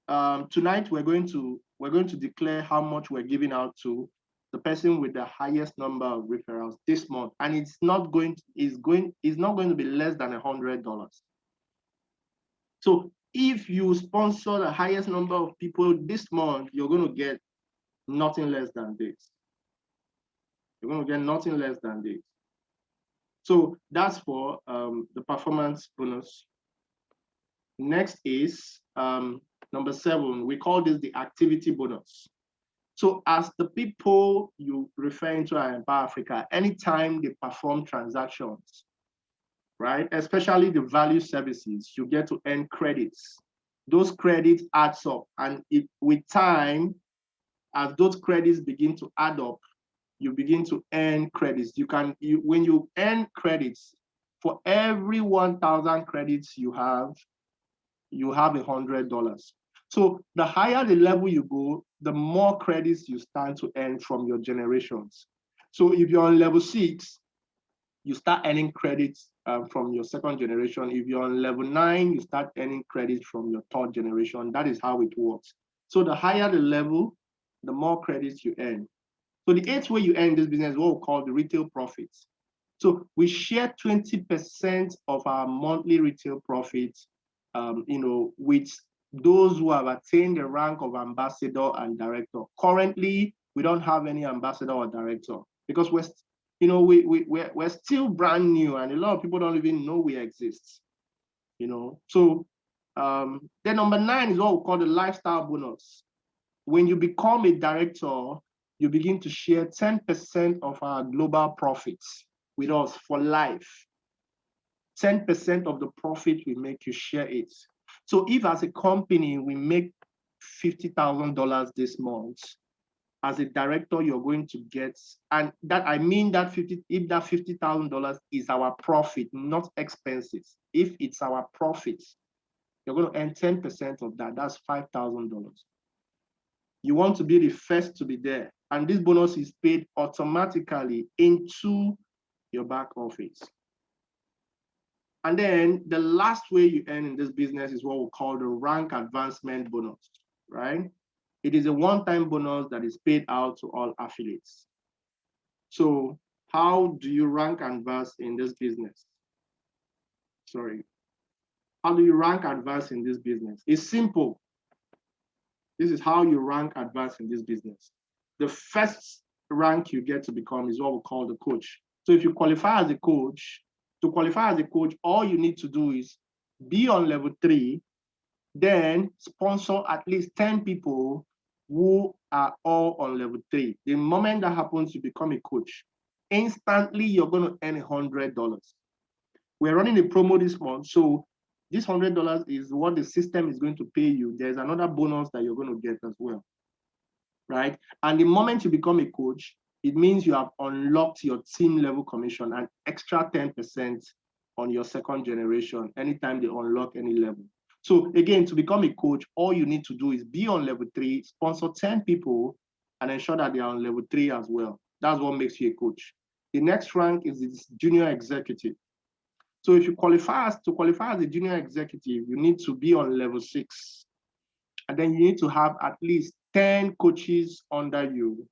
tonight we're going to declare how much we're giving out to the person with the highest number of referrals this month, and it's not going to be less than $100. So if you sponsor the highest number of people this month, you're going to get nothing less than this. You're going to get nothing less than this. So that's for the performance bonus. Next is number 7. We call this the activity bonus. So as the people you refer into at Empower Africa, anytime they perform transactions, right, especially the value services, you get to earn credits. Those credits adds up, and with time, as those credits begin to add up, you begin to earn credits. When you earn credits, for every 1,000 credits you have $100. So the higher the level you go, the more credits you stand to earn from your generations. So if you're on level 6, you start earning credits from your second generation. If you're on level 9, you start earning credits from your third generation. That is how it works. So the higher the level, the more credits you earn. So the 8th way you earn this business is what we call the retail profits. So we share 20% of our monthly retail profits, with those who have attained the rank of ambassador and director. Currently, we don't have any ambassador or director because we're still brand new, and a lot of people don't even know we exist. So then number 9 is what we call the lifestyle bonus. When you become a director, you begin to share 10% of our global profits with us for life. 10% of the profit we make, you share it. So if as a company we make $50,000 this month, as a director, you're going to get, and that I mean that if that $50,000 is our profit, not expenses. If it's our profit, you're going to earn 10% of that. That's $5,000. You want to be the first to be there. And this bonus is paid automatically into your back office. And then the last way you earn in this business is what we call the rank advancement bonus, right? It is a one-time bonus that is paid out to all affiliates. So how do you rank advance in this business? How do you rank advance in this business? It's simple. This is how you rank advance in this business. The first rank you get to become is what we call the coach. So if you qualify as a coach, all you need to do is be on level 3, then sponsor at least 10 people who are all on level 3. The moment that happens, you become a coach. Instantly, you're going to earn $100. We're running a promo this month, so this $100 is what the system is going to pay you. There's another bonus that you're going to get as well, right? And the moment you become a coach, it means you have unlocked your team level commission, an extra 10% on your second generation anytime they unlock any level. So again, to become a coach, all you need to do is be on level 3, sponsor 10 people, and ensure that they are on level 3 as well. That's what makes you a coach. The next rank is this junior executive. So if you qualify as a junior executive, you need to be on level 6. And then you need to have at least 10 coaches under you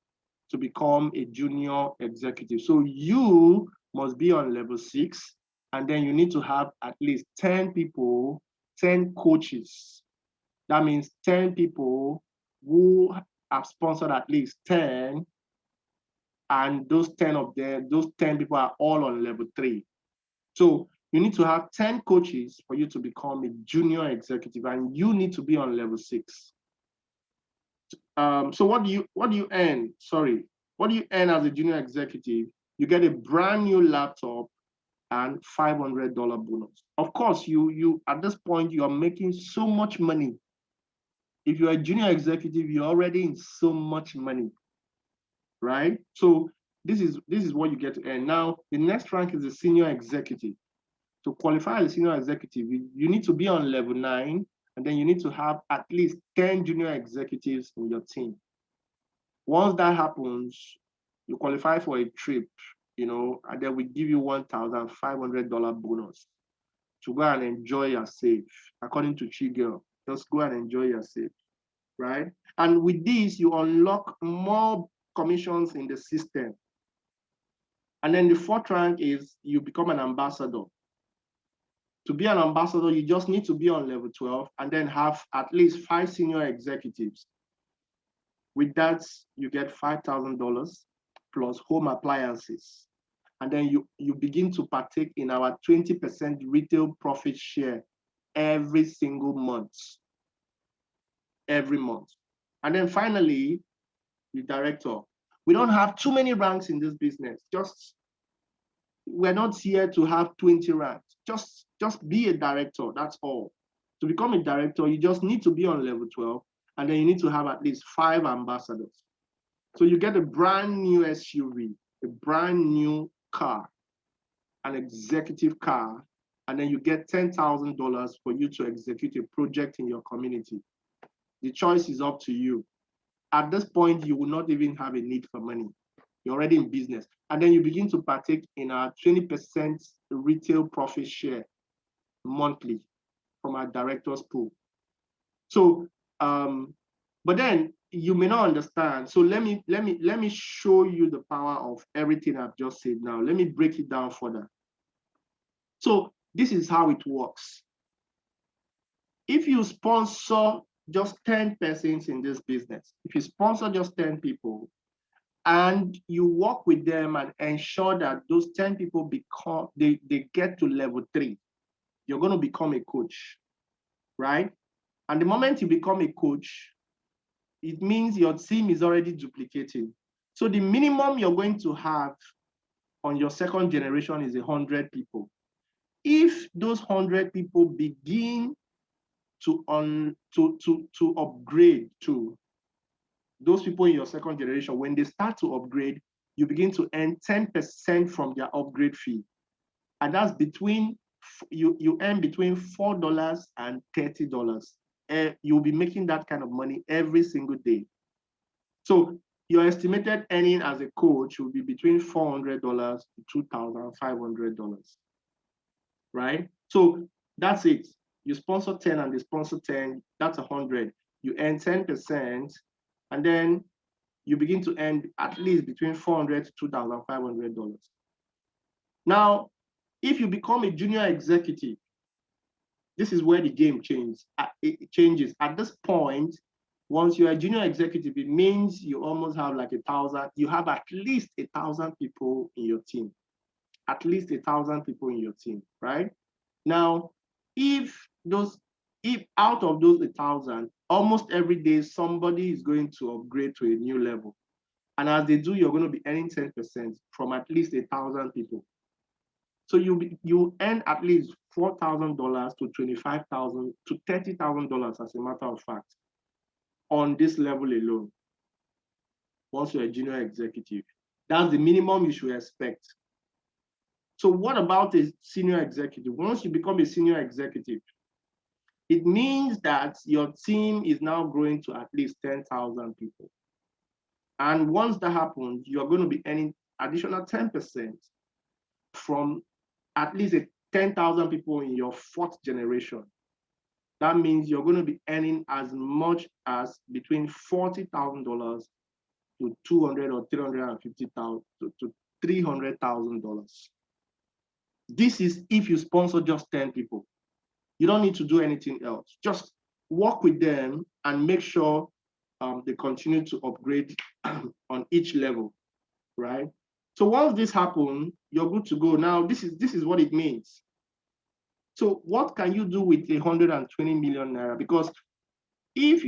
to become a junior executive. So you must be on level 6. And then you need to have at least 10 people, 10 coaches. That means 10 people who have sponsored at least 10, and those 10 of them, those 10 people are all on level 3. So you need to have 10 coaches for you to become a junior executive, and you need to be on level 6. So what do you earn? Sorry, what do you earn as a junior executive? You get a brand new laptop and $500 bonus. Of course, you at this point you are making so much money. If you're a junior executive, you're already in so much money, right? So this is what you get to earn. Now the next rank is the senior executive. To qualify as a senior executive, you need to be on level 9, and then you need to have at least 10 junior executives in your team. Once that happens, you qualify for a trip, and then we give you $1,500 bonus to go and enjoy yourself. According to Chi Girl, just go and enjoy yourself, right? And with this, you unlock more commissions in the system. And then the 4th rank is you become an ambassador. To be an ambassador, you just need to be on level 12 and then have at least 5 senior executives. With that, you get $5,000 plus home appliances. And then you begin to partake in our 20% retail profit share every single month, every month. And then finally, the director. We don't have too many ranks in this business. We're not here to have 20 ranks. Just be a director, that's all. To become a director, you just need to be on level 12, and then you need to have at least 5 ambassadors. So you get a brand new SUV, a brand new car, an executive car, and then you get $10,000 for you to execute a project in your community. The choice is up to you. At this point, you will not even have a need for money. You're already in business. And then you begin to partake in our 20% retail profit share monthly from our director's pool. So, but then you may not understand. So let me show you the power of everything I've just said now. Let me break it down further. So this is how it works. If you sponsor just 10 persons in this business, if you sponsor just 10 people, and you work with them and ensure that those 10 people they get to level 3, you're going to become a coach, right? And the moment you become a coach, it means your team is already duplicating. So the minimum you're going to have on your second generation is 100 people. If those 100 people begin to upgrade to those people in your second generation, when they start to upgrade, you begin to earn 10% from their upgrade fee. And that's you earn between $4 and $30. You'll be making that kind of money every single day. So your estimated earning as a coach will be between $400 to $2,500, right? So that's it. You sponsor 10 and they sponsor 10, that's 100. You earn 10%, and then you begin to earn at least between $400 to $2,500. Now, if you become a junior executive, this is where the game changes. It changes. At this point, once you're a junior executive, it means you almost have like 1,000. You have at least 1,000 people in your team. At least 1,000 people in your team, right? Now, if out of those 1,000, almost every day somebody is going to upgrade to a new level. And as they do, you're going to be earning 10% from at least 1,000 people. So you earn at least $4,000 to $25,000 to $30,000, as a matter of fact, on this level alone. Once you're a junior executive, that's the minimum you should expect. So what about a senior executive? Once you become a senior executive, it means that your team is now growing to at least 10,000 people. And once that happens, you're going to be earning additional 10% from at least 10,000 people in your 4th generation. That means you're going to be earning as much as between $40,000 to $200,000 or $350,000 to $300,000. This is if you sponsor just 10 people. You don't need to do anything else. Just work with them and make sure they continue to upgrade on each level, right? So once this happens, you're good to go. Now, this is what it means. So what can you do with 120 million naira? Because if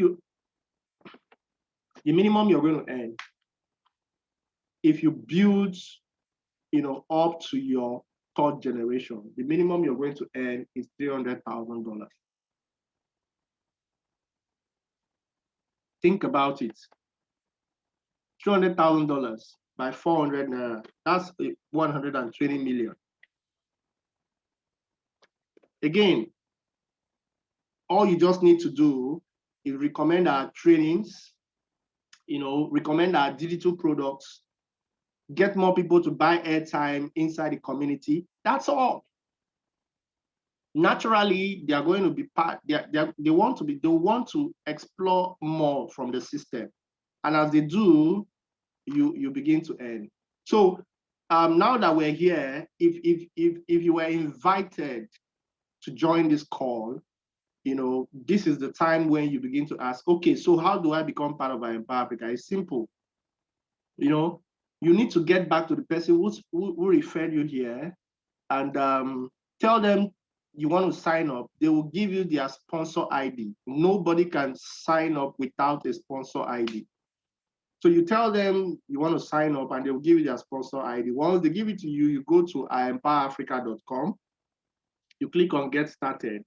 the minimum you're going to earn, if you build, up to your third generation, the minimum you're going to earn is $300,000. Think about it. $200,000 by 400 naira, that's 120 million. Again, all you just need to do is recommend our trainings, recommend our digital products, get more people to buy airtime inside the community. That's all. Naturally, they are going to be part, they want to explore more from the system. And as they do, you begin to earn. So now that we're here, if you were invited to join this call, this is the time when you begin to ask, okay, so how do I become part of Empower Africa? It's simple. You need to get back to the person who referred you here and tell them you want to sign up. They will give you their sponsor ID. Nobody can sign up without a sponsor ID. So you tell them you want to sign up and they'll give you their sponsor ID. Once they give it to you, you go to empowerafrica.com. You click on Get Started.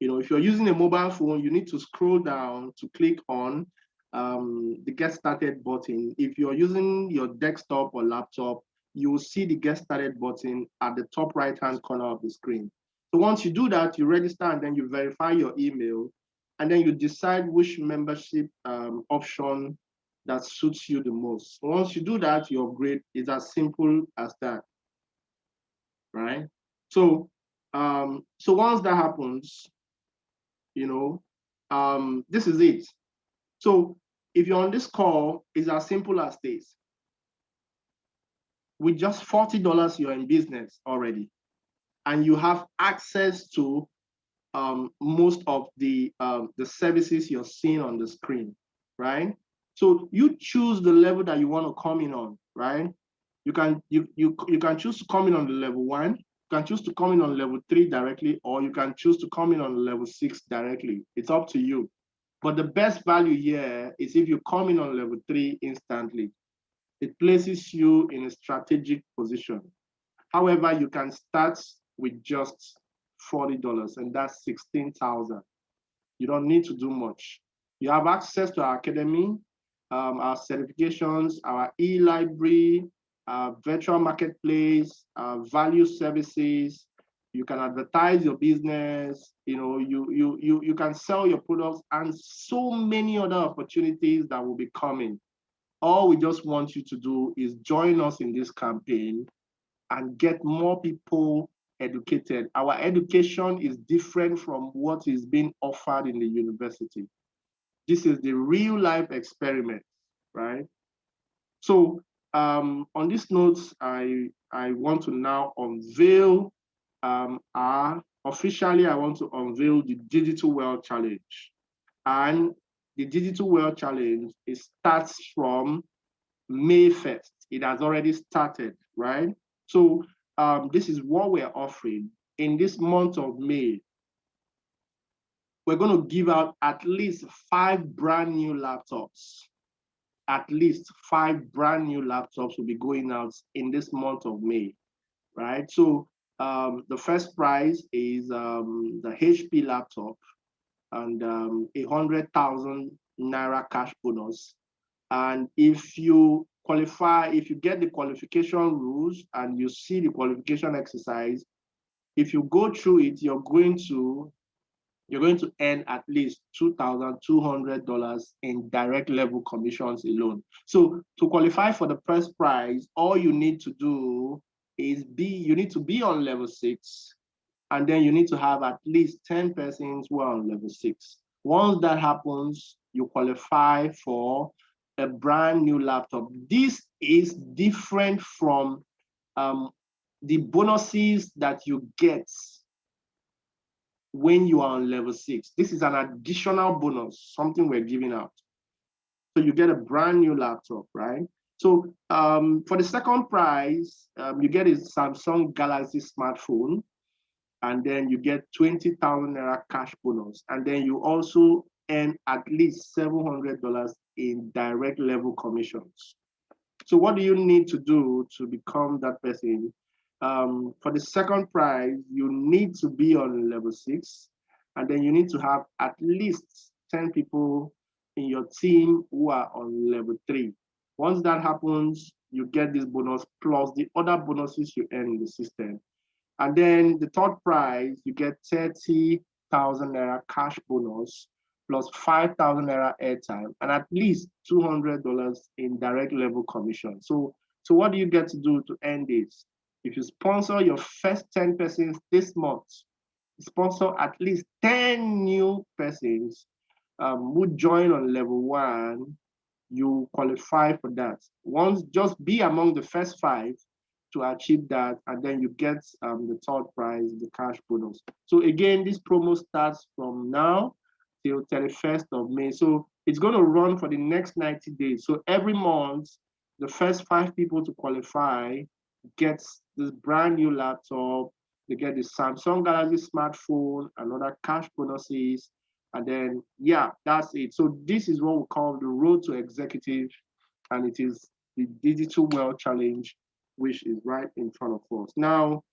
If you're using a mobile phone, you need to scroll down to click on the Get Started button. If you're using your desktop or laptop, you will see the Get Started button at the top right-hand corner of the screen. So once you do that, you register and then you verify your email, and then you decide which membership option that suits you the most. Once you do that, you upgrade. It's as simple as that, right? So, so once that happens, this is it. So if you're on this call, it's as simple as this. With just $40, you're in business already, and you have access to most of the services you're seeing on the screen, right? So you choose the level that you want to come in on, right? You can choose to come in on the level 1. You can choose to come in on level 3 directly, or you can choose to come in on level 6 directly. It's up to you. But the best value here is if you come in on level 3 instantly. It places you in a strategic position. However, you can start with just $40, and that's 16,000. You don't need to do much. You have access to our academy, our certifications, our e-library, our virtual marketplace, our value services. You can advertise your business. You can sell your products, and so many other opportunities that will be coming. All we just want you to do is join us in this campaign and get more people educated. Our education is different from what is being offered in the university. This is the real life experiment, right? So on this note, I want to now unveil officially, I want to unveil the Digital World Challenge. And the Digital World Challenge, it starts from May 1st. It has already started, right? So this is what we're offering. In this month of May, we're going to give out at least 5 brand new laptops. At least 5 brand new laptops will be going out in this month of May, right? So the first prize is the HP laptop and 100,000 Naira cash bonus. And if you qualify, if you get the qualification rules and you see the qualification exercise, if you go through it, you're going to earn at least $2,200 in direct level commissions alone. So to qualify for the first prize, all you need to do is you need to be on level 6, and then you need to have at least 10 persons who are on level 6. Once that happens, you qualify for a brand new laptop. This is different from the bonuses that you get when you are on level 6. This is an additional bonus, something we're giving out. So you get a brand new laptop, right? So for the second prize, you get a Samsung Galaxy smartphone, and then you get 20,000 Naira cash bonus. And then you also earn at least $700 in direct level commissions. So what do you need to do to become that person? For the second prize, you need to be on level 6, and then you need to have at least 10 people in your team who are on level 3. Once that happens, you get this bonus plus the other bonuses you earn in the system. And then the third prize, you get 30,000 Naira cash bonus plus 5,000 Naira airtime and at least $200 in direct level commission. So what do you get to do to earn this? If you sponsor your first 10 persons this month, sponsor at least 10 new persons who join on level 1, you qualify for that. Once, just be among the first 5 to achieve that, and then you get the third prize, the cash bonus. So again, this promo starts from now till 31st of May. So it's going to run for the next 90 days. So every month, the first 5 people to qualify gets this brand new laptop. They get the Samsung Galaxy smartphone and other cash bonuses. And then, yeah, that's it. So this is what we call the road to executive, and it is the Digital Wealth Challenge, which is right in front of us. Now,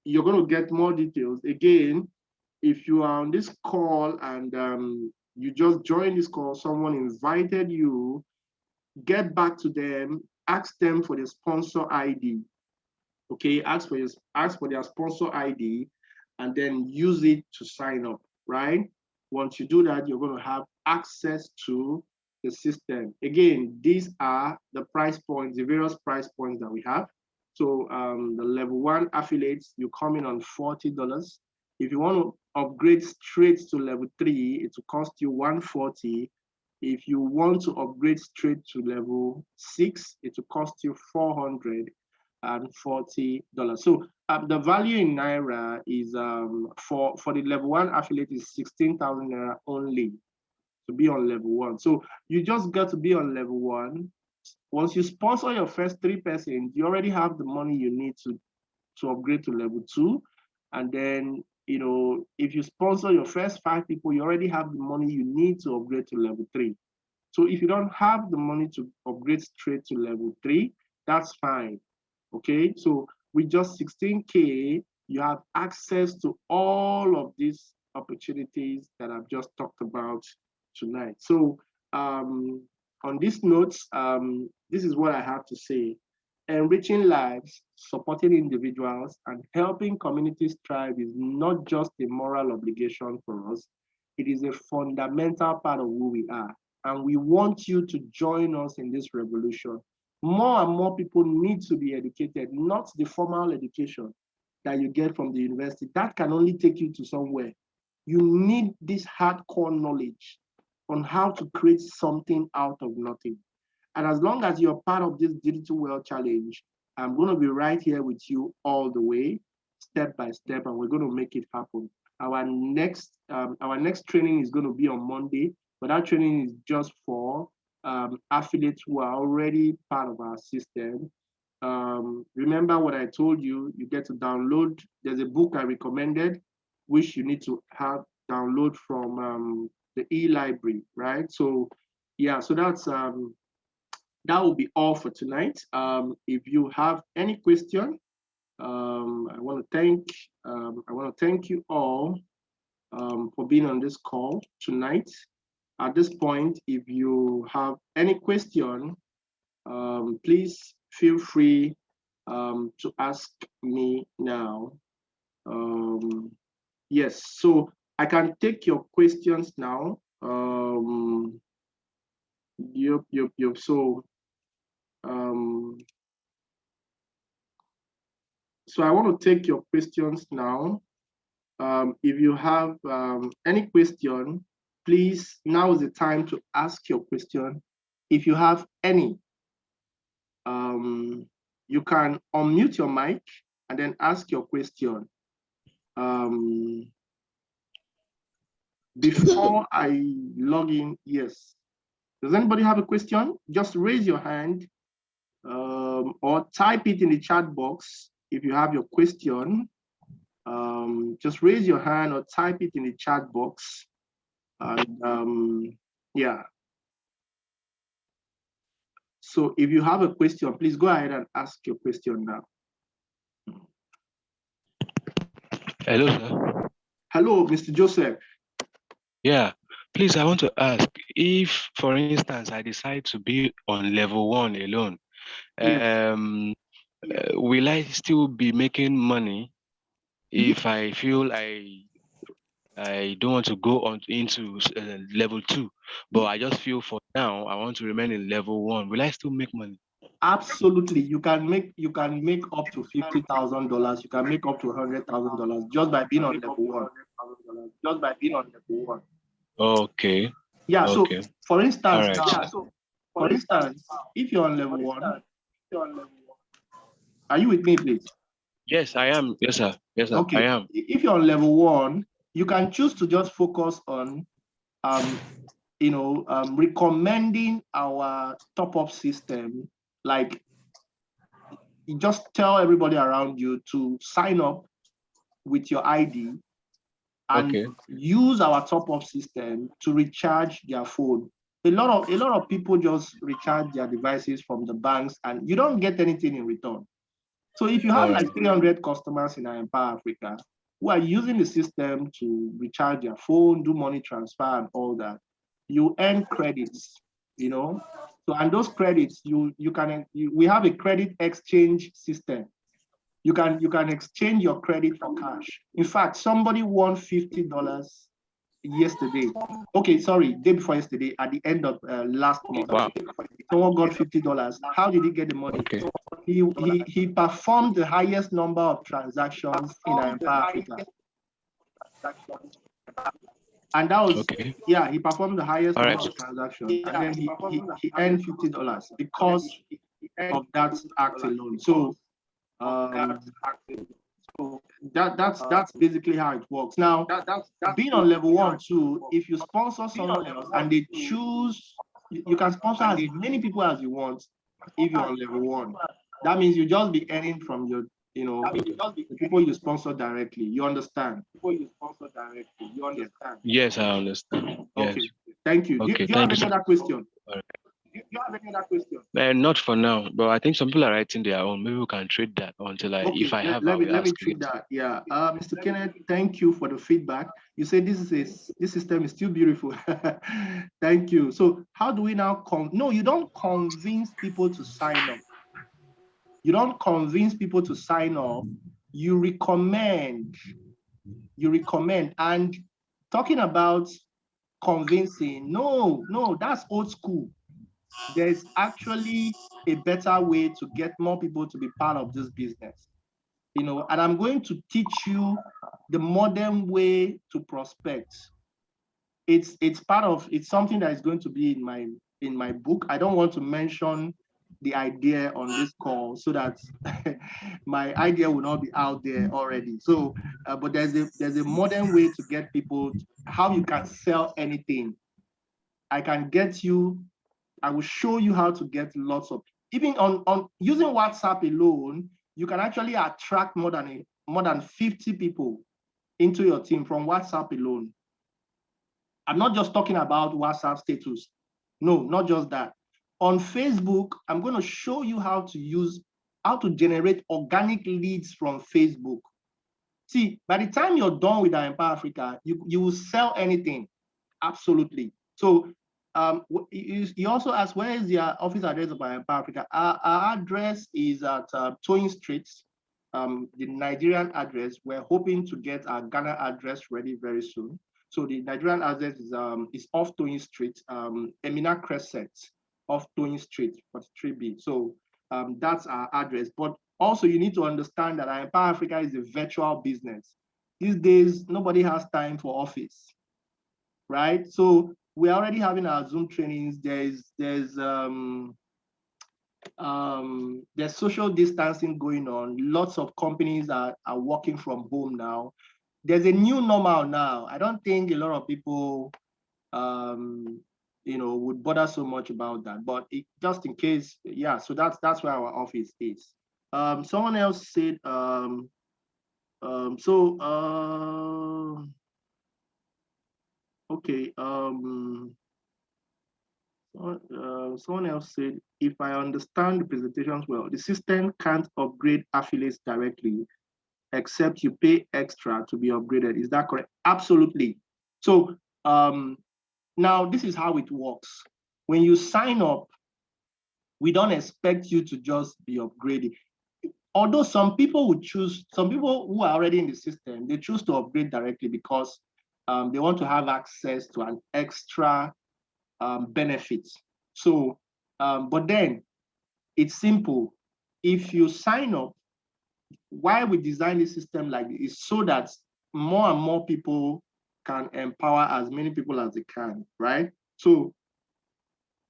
you're going to get more details. Again, if you are on this call and you just joined this call, someone invited you, get back to them, ask them for the sponsor ID. Okay, ask for their sponsor ID, and then use it to sign up, right? Once you do that, you're going to have access to the system. Again, these are the price points, the various price points that we have. So the level 1 affiliates, you come in on $40. If you want to upgrade straight to level 3, it will cost you $140. If you want to upgrade straight to level 6, it will cost you $440. So the value in Naira is for the level 1 affiliate is 16,000 Naira only to be on level 1. So you just got to be on level 1. Once you sponsor your first 3 persons, you already have the money you need to upgrade to level 2. And then, you know, if you sponsor your first 5 people, you already have the money you need to upgrade to level 3. So if you don't have the money to upgrade straight to level 3, that's fine. Okay, so with just 16K, you have access to all of these opportunities that I've just talked about tonight. So on these notes, this is what I have to say. Enriching lives, supporting individuals, and helping communities thrive is not just a moral obligation for us. It is a fundamental part of who we are. And we want you to join us in this revolution. More and more people need to be educated, not the formal education that you get from the university. That can only take you to somewhere. You need this hardcore knowledge on how to create something out of nothing. And as long as you're part of this Digital Wealth Challenge, I'm going to be right here with you all the way, step by step, and we're going to make it happen. Our next training is going to be on Monday, but that training is just for affiliates who are already part of our system. Remember what I told you, you get to download. There's a book I recommended, which you need to have download from the e-library, right? So yeah, so that's that will be all for tonight. If you have any question, I want to thank you all for being on this call tonight. At this point, if you have any question, please feel free to ask me now. Yes, so I can take your questions now. Yep. So I want to take your questions now. If you have any question, please, now is the time to ask your question. If you have any, You can unmute your mic and then ask your question. Before I log in, yes. Does anybody have a question? Just raise your hand or type it in the chat box if you have your question. Just raise your hand or type it in the chat box. And yeah. So if you have a question, please go ahead and ask your question now. Hello, sir. Hello, Mr. Joseph. Yeah, please, I want to ask if, for instance, I decide to be on level 1 alone, Yes. will I still be making money if I feel I don't want to go on into level 2, but I just feel for now I want to remain in level 1? Will I still make money? Absolutely. You can make up to $50,000. You can make up to $100,000 just by being on level 1. Just by being on level 1. Okay. Yeah. Okay. So for instance, Right. now, for instance, if you're on level 1, are you with me, please? Yes, I am. Yes, sir. Yes, sir. I Okay. am. If you're on level 1, you can choose to just focus on recommending our top-up system. Like, you just tell everybody around you to sign up with your ID and use our top-up system to recharge their phone. A lot of people just recharge their devices from the banks and you don't get anything in return. So if you have like 300 customers in Empower Africa who are using the system to recharge their phone, do money transfer and all that, you earn credits, So, and those credits, we have a credit exchange system. You can exchange your credit for cash. In fact, somebody won $50 yesterday. Okay, sorry, day before yesterday, at the end of last month. Wow. Someone got $50. How did he get the money? Okay. He performed the highest number of transactions in Empower Africa. And that was, he performed the highest number of transactions. And then he earned $50 because of that act alone. So that's basically how it works. Now, being on level 1 too, if you sponsor someone else and they choose, you can sponsor as many people as you want if you're on level 1. That means you just be earning from your, the people you sponsor directly. You understand? Yes, I understand. Okay. Yes. Thank you. Okay. Do you have any other question? Not for now, but I think some people are writing their own. Maybe we can trade that until if I have, let I me treat that. Yeah. Mr. Kenneth, thank you for the feedback. You said this system is still beautiful. Thank you. So how do we now no, you don't convince people to sign up. You don't convince people to sign up. You recommend. And talking about convincing, no, that's old school. There's actually a better way to get more people to be part of this business, and I'm going to teach you the modern way to prospect. It's something that is going to be in my book. I don't want to mention the idea on this call so that my idea will not be out there already. So, but there's a modern way to get people how you can sell anything. I will show you how to get lots of, even on using WhatsApp alone, you can actually attract more than 50 people into your team from WhatsApp alone. I'm not just talking about WhatsApp status. No, not just that. On Facebook, I'm going to show you how to generate organic leads from Facebook. See, by the time you're done with Empower Africa, you will sell anything. Absolutely. So you also asked, where is your office address of Empower Africa? Our address is at Towing Street, the Nigerian address. We're hoping to get our Ghana address ready very soon. So the Nigerian address is off Towing Street, Emina Crescent, off Towing Street, 43B. So that's our address. But also, you need to understand that Empower Africa is a virtual business. These days, nobody has time for office, right? So we're already having our Zoom trainings. There's There's social distancing going on. Lots of companies are working from home now. There's a new normal now. I don't think a lot of people would bother so much about that. But just in case, yeah, so that's where our office is. Someone else said, okay, someone else said, if I understand the presentations well, the system can't upgrade affiliates directly, except you pay extra to be upgraded. Is that correct? Absolutely. So now this is how it works. When you sign up, we don't expect you to just be upgraded. Although some people who are already in the system, they choose to upgrade directly because they want to have access to an extra benefit. So, but then it's simple. If you sign up, why we design the system like this is so that more and more people can empower as many people as they can, right? So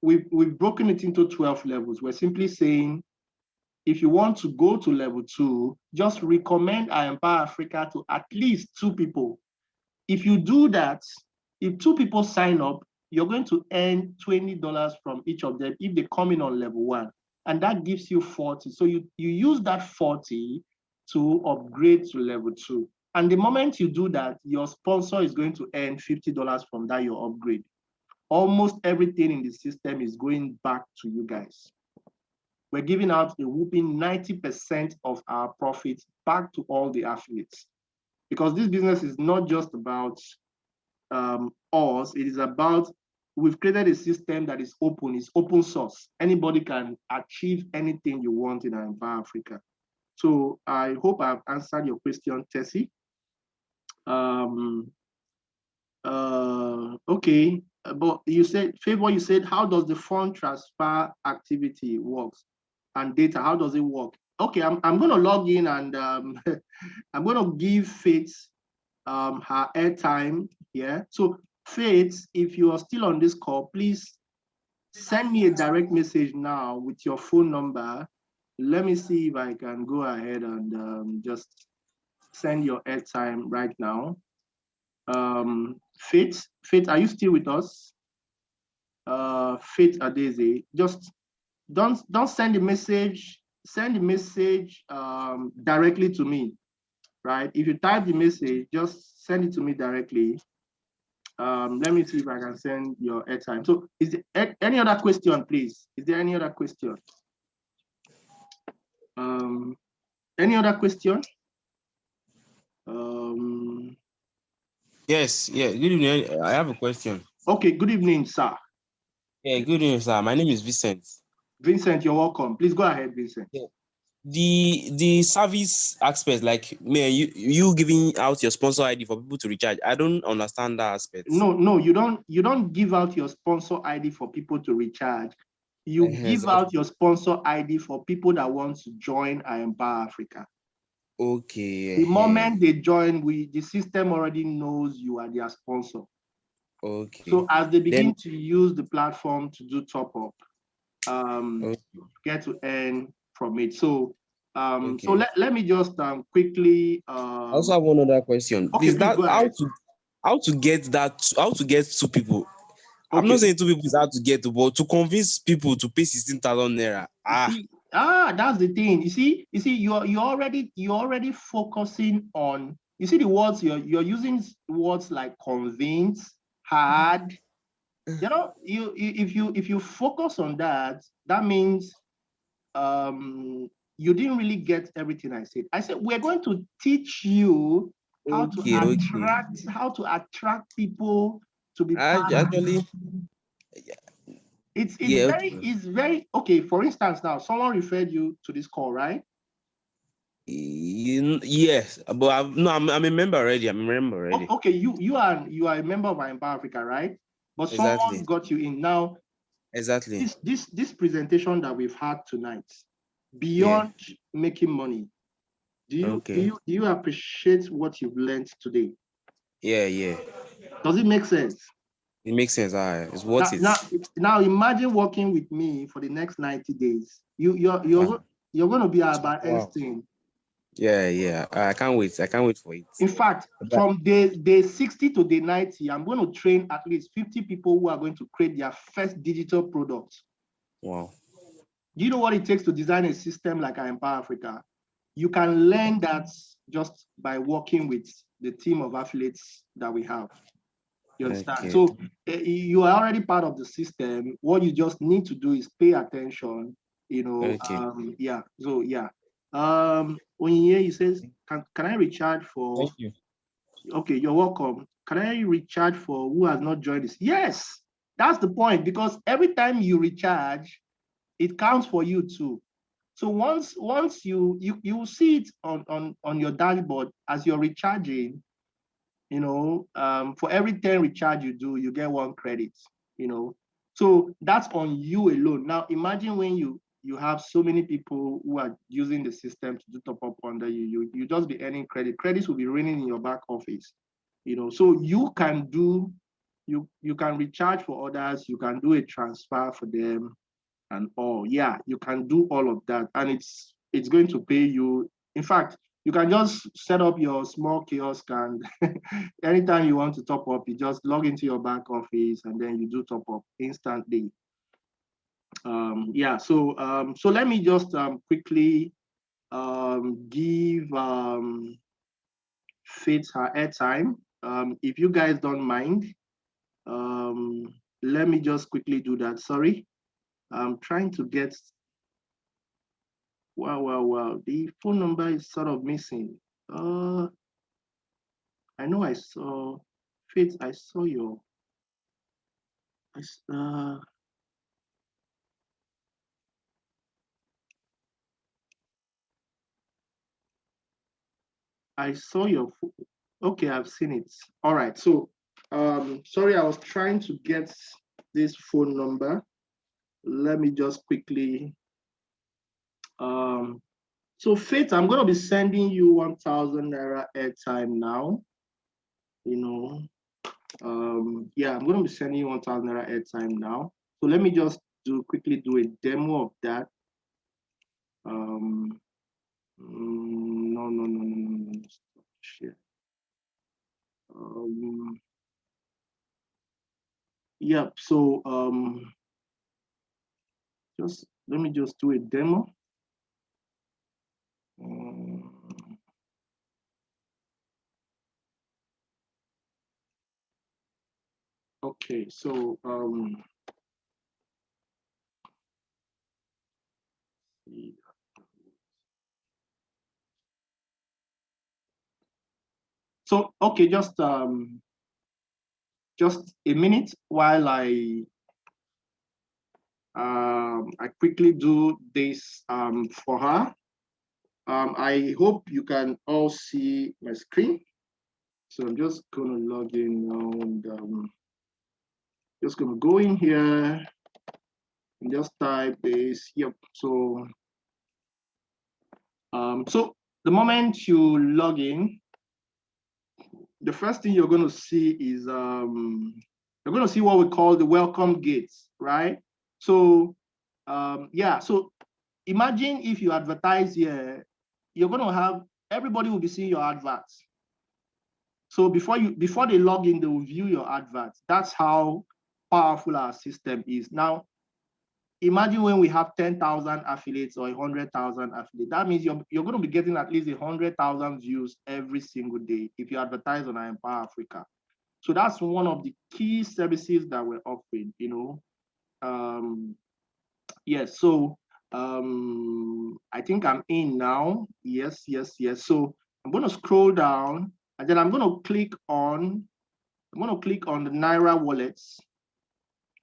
we've broken it into 12 levels. We're simply saying, if you want to go to level 2, just recommend I Empower Africa to at least 2 people. If you do that, if 2 people sign up, you're going to earn $20 from each of them if they come in on level 1. And that gives you 40. So you use that 40 to upgrade to level 2. And the moment you do that, your sponsor is going to earn $50 from that, your upgrade. Almost everything in the system is going back to you guys. We're giving out a whooping 90% of our profits back to all the affiliates. Because this business is not just about us, it is about, we've created a system that is open, it's open source. Anybody can achieve anything you want in Empower Africa. So I hope I've answered your question, Tessie. Okay, but you said, Favor, you said, how does the fund transfer activity works and data, how does it work? Okay, I'm going to log in and I'm going to give Faith her airtime here. So Faith, if you are still on this call, please send me a direct message now with your phone number. Let me see if I can go ahead and just send your airtime right now. Faith, are you still with us? Faith Adeze, just don't send the message. Send the message directly to me, right? If you type the message, just send it to me directly. Let me see if I can send your airtime. So, is there any other question, please? Is there any other question? Any other question? Yes, yeah. Good evening. I have a question. Okay, good evening, sir. Yeah, good evening, sir. My name is Vincent. Vincent, you're welcome. Please go ahead, Vincent. Yeah. The service aspect, like you giving out your sponsor ID for people to recharge. I don't understand that aspect. No, you don't give out your sponsor ID for people to recharge. You give out your sponsor ID for people that want to join I Empower Africa. Okay. The moment they join, the system already knows you are their sponsor. Okay. So as they begin to use the platform to do top up, get to earn from it. So so let me just quickly I also have one other question. Okay, Is please that go ahead. how to get 2 people? Okay. I'm not saying 2 people is hard to get to, but to convince people to pay 16,000 naira. That's the thing. You see, you're already focusing on, you see the words you're using words like convince, hard. You know, if you focus on that, that means you didn't really get everything I said. I said we're going to teach you how to attract people to be part of it. It's very okay. For instance, now someone referred you to this call, right? Yes, but I'm a member already. Okay, you are a member of Empower Africa, right? But someone got you in now. Exactly. This presentation that we've had tonight, beyond making money, do you appreciate what you've learned today? Yeah. Does it make sense? It makes sense. It's worth it. Now imagine working with me for the next 90 days. You're going to be about Wow. Einstein. Yeah. I can't wait. I can't wait for it. In fact, from day 60 to day 90, I'm going to train at least 50 people who are going to create their first digital product. Wow. Do you know what it takes to design a system like Empower Africa? You can learn that just by working with the team of affiliates that we have. You understand? Okay. So you are already part of the system. What you just need to do is pay attention. Okay. Yeah. So yeah. Onyinye, he says, can I recharge for? Thank you. Okay, you're welcome. Can I recharge for who has not joined this? Yes, that's the point, because every time you recharge, it counts for you too. So once you see it on your dashboard as you're recharging, for every 10 recharge you do, you get 1 credit, So that's on you alone. Now imagine when you have so many people who are using the system to do top up under you, you just be earning credit. Credits will be raining in your back office, So you can you can recharge for others, you can do a transfer for them and all. Yeah, you can do all of that, and it's going to pay you. In fact, you can just set up your small kiosk, and anytime you want to top up, you just log into your back office and then you do top up instantly. Yeah, so let me just quickly give Faith her airtime. If you guys don't mind, let me just quickly do that. Sorry, I'm trying to get. Wow. The phone number is sort of missing. I know I saw, Faith, I saw your, uh, I saw your, okay, I've seen it. All right, so, sorry, I was trying to get this phone number. Let me just quickly, so Faith, I'm gonna be sending you 1,000 Naira airtime now, yeah, I'm gonna be sending you 1,000 Naira airtime now. So let me just quickly do a demo of that. No. Stop share. Yep. So just let me just do a demo. Okay. So okay, just a minute while I quickly do this for her. I hope you can all see my screen. So I'm just gonna log in now, and just gonna go in here and just type this. Yep. So the moment you log in, the first thing you're gonna see is you're gonna see what we call the welcome gates, right? So yeah, so imagine if you advertise here, you're gonna have everybody will be seeing your adverts. So before they log in, they will view your adverts. That's how powerful our system is. Now, imagine when we have 10,000 affiliates or 100,000 affiliates. That means you're going to be getting at least 100,000 views every single day if you advertise on Empower Africa. So that's one of the key services that we're offering. Yes. So I think I'm in now. Yes. So I'm going to scroll down, and then I'm going to click on the Naira wallets,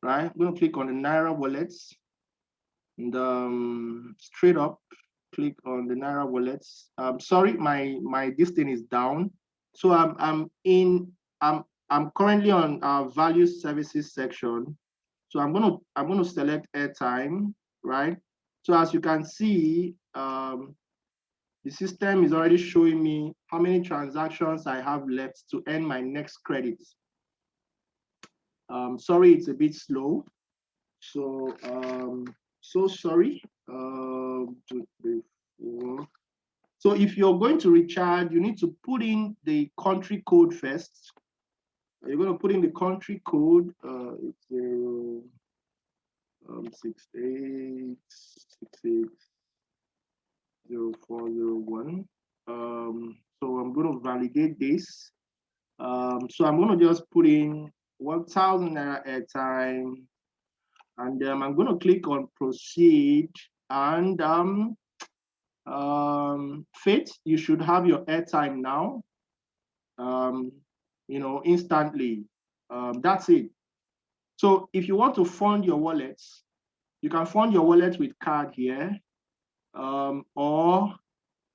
right? I'm going to click on the Naira wallets, and straight up click on the Naira wallets. Sorry, my this thing is down. So I'm currently on our value services section. So I'm gonna select airtime, right? So as you can see, the system is already showing me how many transactions I have left to earn my next credit. Sorry, it's a bit slow. So so sorry. 2, 3, 4. So if you're going to recharge, you need to put in the country code first. You're going to put in the country code. It's 68680401. So I'm going to validate this. So I'm going to just put in 1,000 naira airtime, and I'm going to click on proceed. And Faith, you should have your airtime now. Instantly. That's it. So if you want to fund your wallets, you can fund your wallet with card here, or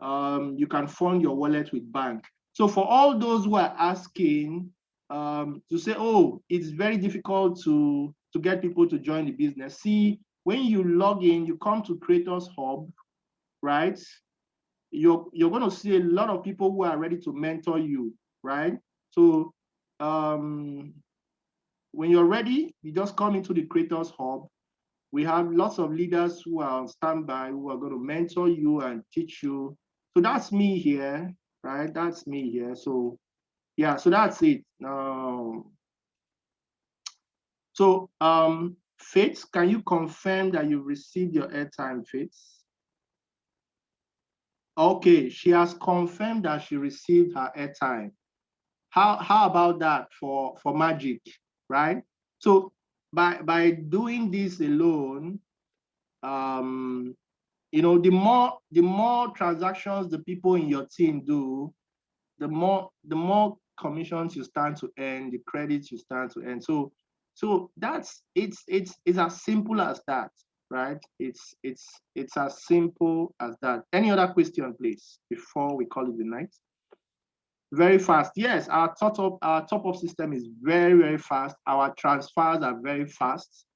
you can fund your wallet with bank. So for all those who are asking to say, oh, it's very difficult to get people to join the business. See, when you log in, you come to Creators Hub, right? You're going to see a lot of people who are ready to mentor you, right? So when you're ready, you just come into the Creators Hub. We have lots of leaders who are on standby who are going to mentor you and teach you. So that's me here, right? That's me here. So yeah, so that's it. So Faith, can you confirm that you received your airtime, Faith? Okay, she has confirmed that she received her airtime. How about that for Magic, right? So by doing this alone, the more transactions the people in your team do, the more commissions you start to earn, the credits you start to earn. So that's it's as simple as that, right? It's as simple as that. Any other question, please, before we call it the night? Very fast. Yes, our top up system is very, very fast. Our transfers are very fast.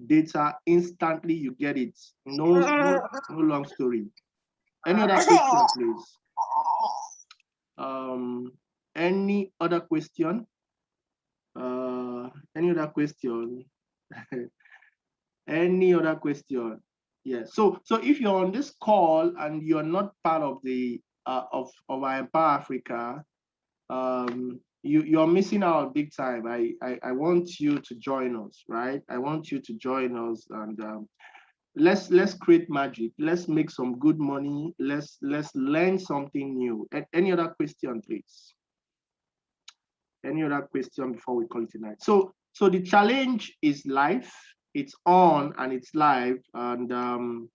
Data instantly, you get it. No long story. Any other question, please? Any other question? Any other question? Any other question? Yes. So if you're on this call and you're not part of the of our Empower Africa, you're missing out big time. I want you to join us, right? I want you to join us, and let's create magic. Let's make some good money. Let's learn something new. Any other question, please? Any other question before we call it tonight? So the challenge is live. It's on and it's live. And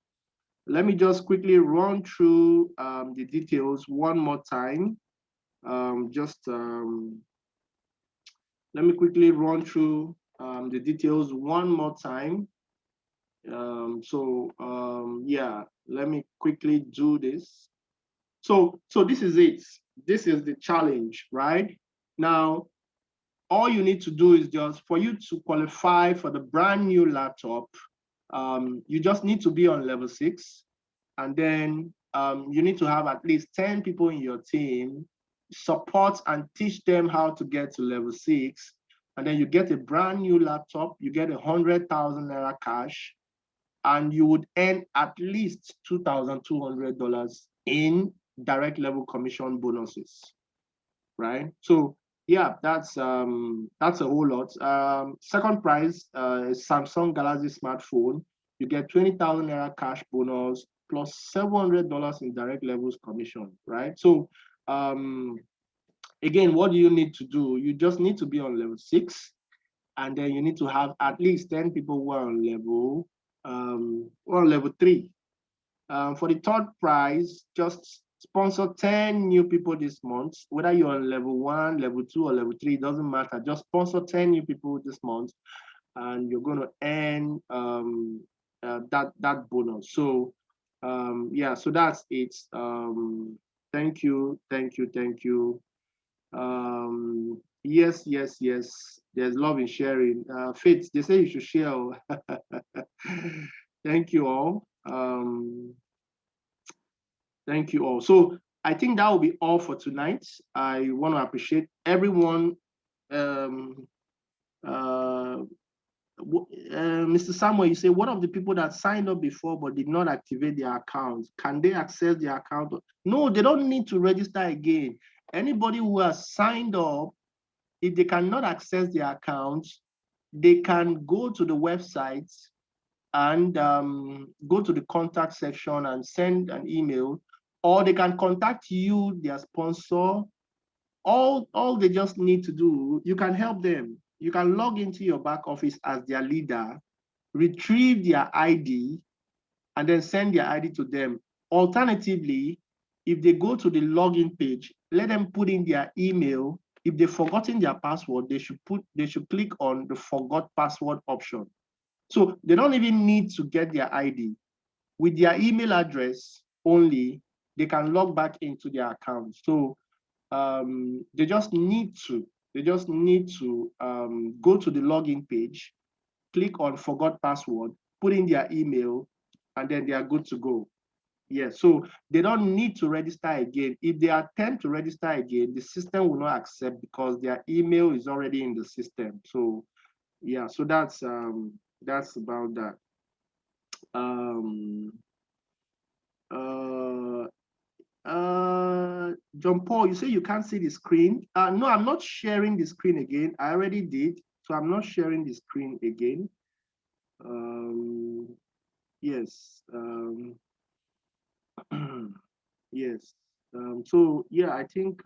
let me just quickly run through the details one more time. Let me quickly run through the details one more time. Yeah, let me quickly do this. So this is it. This is the challenge, right? Now, all you need to do is just for you to qualify for the brand new laptop, you just need to be on level 6. And then you need to have at least 10 people in your team support and teach them how to get to level 6. And then you get a brand new laptop, you get 100,000 naira cash, and you would earn at least $2,200 in direct level commission bonuses, right? So yeah, that's a whole lot. Second prize is Samsung Galaxy smartphone. You get 20,000 naira cash bonus plus $700 in direct levels commission, right? So again, what do you need to do? You just need to be on level 6, and then you need to have at least 10 people who are on level 3. For the third prize, just sponsor 10 new people this month. Whether you're on level 1, level 2, or level 3, it doesn't matter. Just sponsor 10 new people this month, and you're going to earn that bonus. So yeah, so that's it. Thank you. Yes. There's love in sharing. Faith, they say you should share. Thank you all. Thank you all. So I think that will be all for tonight. I want to appreciate everyone Mr. Samuel, you say, what of the people that signed up before but did not activate their accounts? Can they access their account? No, they don't need to register again. Anybody who has signed up, if they cannot access their accounts, they can go to the website and go to the contact section and send an email, or they can contact you, their sponsor. All they just need to do, you can help them. You can log into your back office as their leader, retrieve their ID, and then send their ID to them. Alternatively, if they go to the login page, let them put in their email. If they've forgotten their password, they should click on the forgot password option. So they don't even need to get their ID. With their email address only, they can log back into their account. So they just need to go to the login page, click on forgot password, put in their email, and then they are good to go. Yes, so they don't need to register again. If they attempt to register again, the system will not accept because their email is already in the system. So yeah, so that's about that. Um, uh, John Paul, you say you can't see the screen. No, I'm not sharing the screen again. I already did, so I'm not sharing the screen again. Yes. Yes. So yeah, I think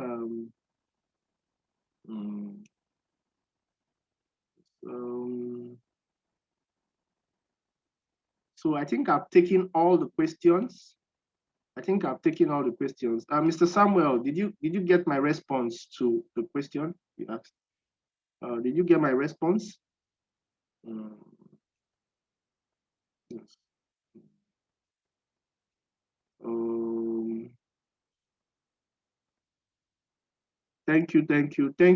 so I think I've taken all the questions. Mr. Samuel, did you get my response to the question you asked? Did you get my response? Yes. Thank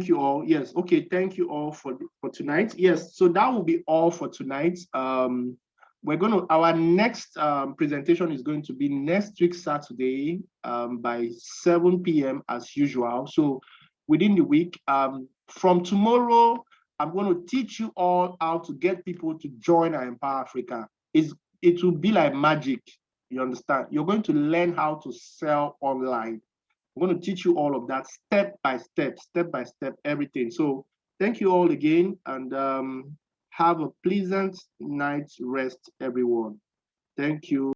you all. Yes, okay, thank you all for tonight. Yes, so that will be all for tonight. Our next presentation is going to be next week Saturday by 7 p.m. as usual. So within the week, from tomorrow, I'm going to teach you all how to get people to join our Empower Africa. It will be like magic. You understand? You're going to learn how to sell online. I'm going to teach you all of that step by step, everything. So thank you all again, and have a pleasant night's rest, everyone. Thank you.